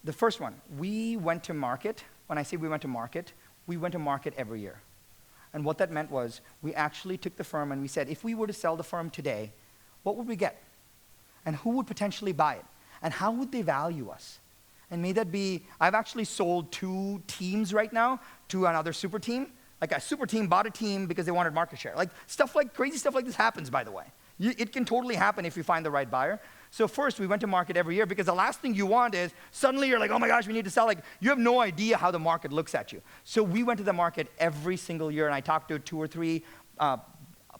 The first one, we went to market. When I say we went to market every year. And what that meant was we actually took the firm and we said, if we were to sell the firm today, what would we get? And who would potentially buy it? And how would they value us? And may that be, I've actually sold 2 teams right now to another super team. Like a super team bought a team because they wanted market share. Like crazy stuff like this happens, by the way. It can totally happen if you find the right buyer. So first, we went to market every year because the last thing you want is suddenly you're like, oh my gosh, we need to sell. Like, you have no idea how the market looks at you. So we went to the market every single year, and I talked to 2 or 3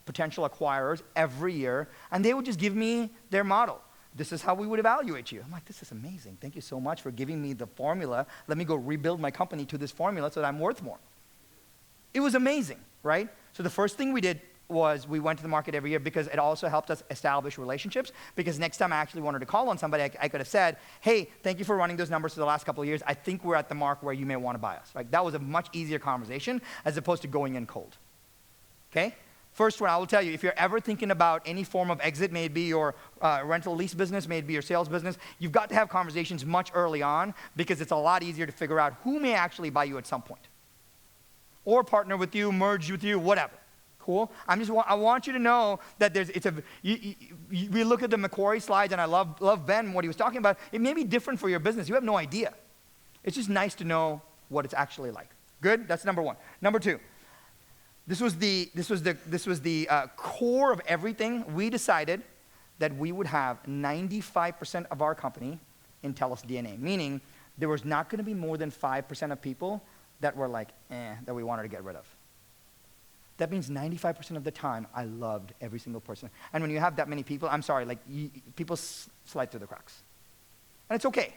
potential acquirers every year, and they would just give me their model. This is how we would evaluate you. I'm like, this is amazing. Thank you so much for giving me the formula. Let me go rebuild my company to this formula so that I'm worth more. It was amazing, right? So the first thing we did was we went to the market every year because it also helped us establish relationships, because next time I actually wanted to call on somebody, I could have said, hey, thank you for running those numbers for the last couple of years. I think we're at the mark where you may want to buy us. Like, that was a much easier conversation as opposed to going in cold. Okay? First one, I will tell you, if you're ever thinking about any form of exit, may it be your rental lease business, may it be your sales business, you've got to have conversations much early on, because it's a lot easier to figure out who may actually buy you at some point. Or partner with you, merge with you, whatever. Cool? I want you to know that we look at the Macquarie slides, and I love Ben, what he was talking about. It may be different for your business. You have no idea. It's just nice to know what it's actually like. Good? That's number 1. Number 2, this was the core of everything. We decided that we would have 95% of our company in TELUS DNA, meaning there was not going to be more than 5% of people that were like, that we wanted to get rid of. That means 95% of the time, I loved every single person. And when you have that many people, I'm sorry, like, people slide through the cracks. And it's okay.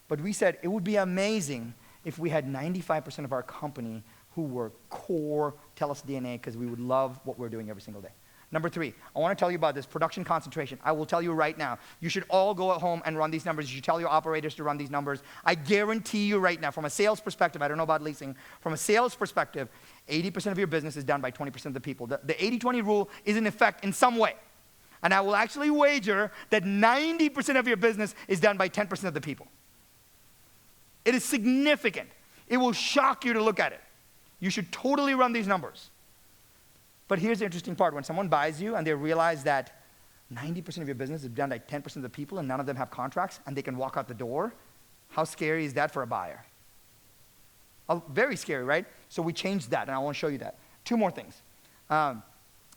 But we said it would be amazing if we had 95% of our company who were core TELUS DNA, because we would love what we're doing every single day. Number 3, I want to tell you about this production concentration. I will tell you right now, you should all go at home and run these numbers. You should tell your operators to run these numbers. I guarantee you right now, from a sales perspective, I don't know about leasing, from a sales perspective, 80% of your business is done by 20% of the people. The 80-20 rule is in effect in some way. And I will actually wager that 90% of your business is done by 10% of the people. It is significant. It will shock you to look at it. You should totally run these numbers. But here's the interesting part. When someone buys you and they realize that 90% of your business is done by 10% of the people and none of them have contracts and they can walk out the door, how scary is that for a buyer? Very scary, right? So we changed that, and I want to show you that. 2 more things.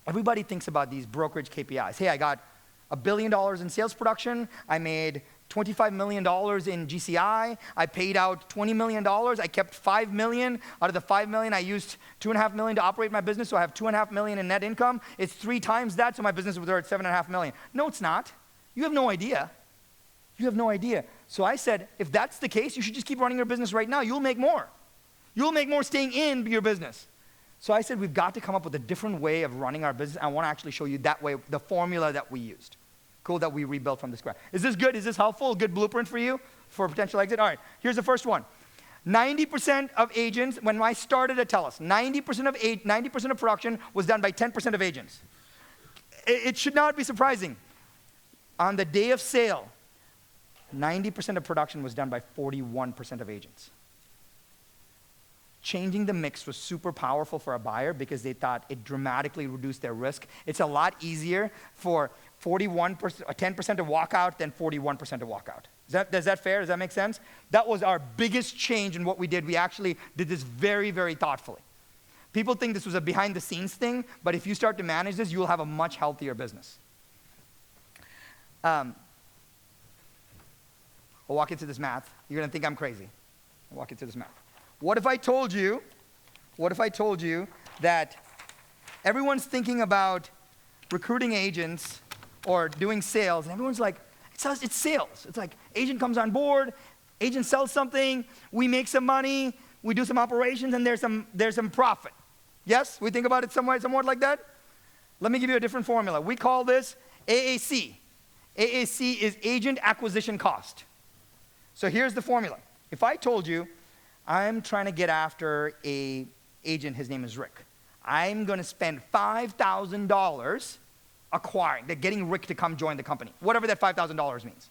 Everybody thinks about these brokerage KPIs. Hey, I got $1 billion in sales production. I made $25 million in GCI. I paid out $20 million. I kept $5 million. Out of the $5 million, I used $2.5 million to operate my business, so I have $2.5 million in net income. It's 3 times that, so my business was worth $7.5 million. No, it's not. You have no idea. You have no idea. So I said, if that's the case, you should just keep running your business right now. You'll make more. You'll make more staying in your business. So I said, we've got to come up with a different way of running our business. I want to actually show you that way, the formula that we used. Cool, that we rebuilt from the scratch. Is this good? Is this helpful? A good blueprint for you for a potential exit? All right, here's the first one. 90% of agents, when I started at TELUS, 90% of production was done by 10% of agents. It should not be surprising. On the day of sale, 90% of production was done by 41% of agents. Changing the mix was super powerful for a buyer because they thought it dramatically reduced their risk. It's a lot easier for 10% to walk out than 41% to walk out. Is that fair? Does that make sense? That was our biggest change in what we did. We actually did this very, very thoughtfully. People think this was a behind-the-scenes thing, but if you start to manage this, you will have a much healthier business. I'll walk into this math. You're going to think I'm crazy. I'll walk into this math. What if I told you that everyone's thinking about recruiting agents or doing sales, and everyone's like, it's sales. It's like, agent comes on board, agent sells something, we make some money, we do some operations, and there's some profit. Yes? We think about it somewhat like that? Let me give you a different formula. We call this AAC. AAC is agent acquisition cost. So here's the formula. If I told you I'm trying to get after a agent, his name is Rick. I'm going to spend $5,000 acquiring, getting Rick to come join the company, whatever that $5,000 means.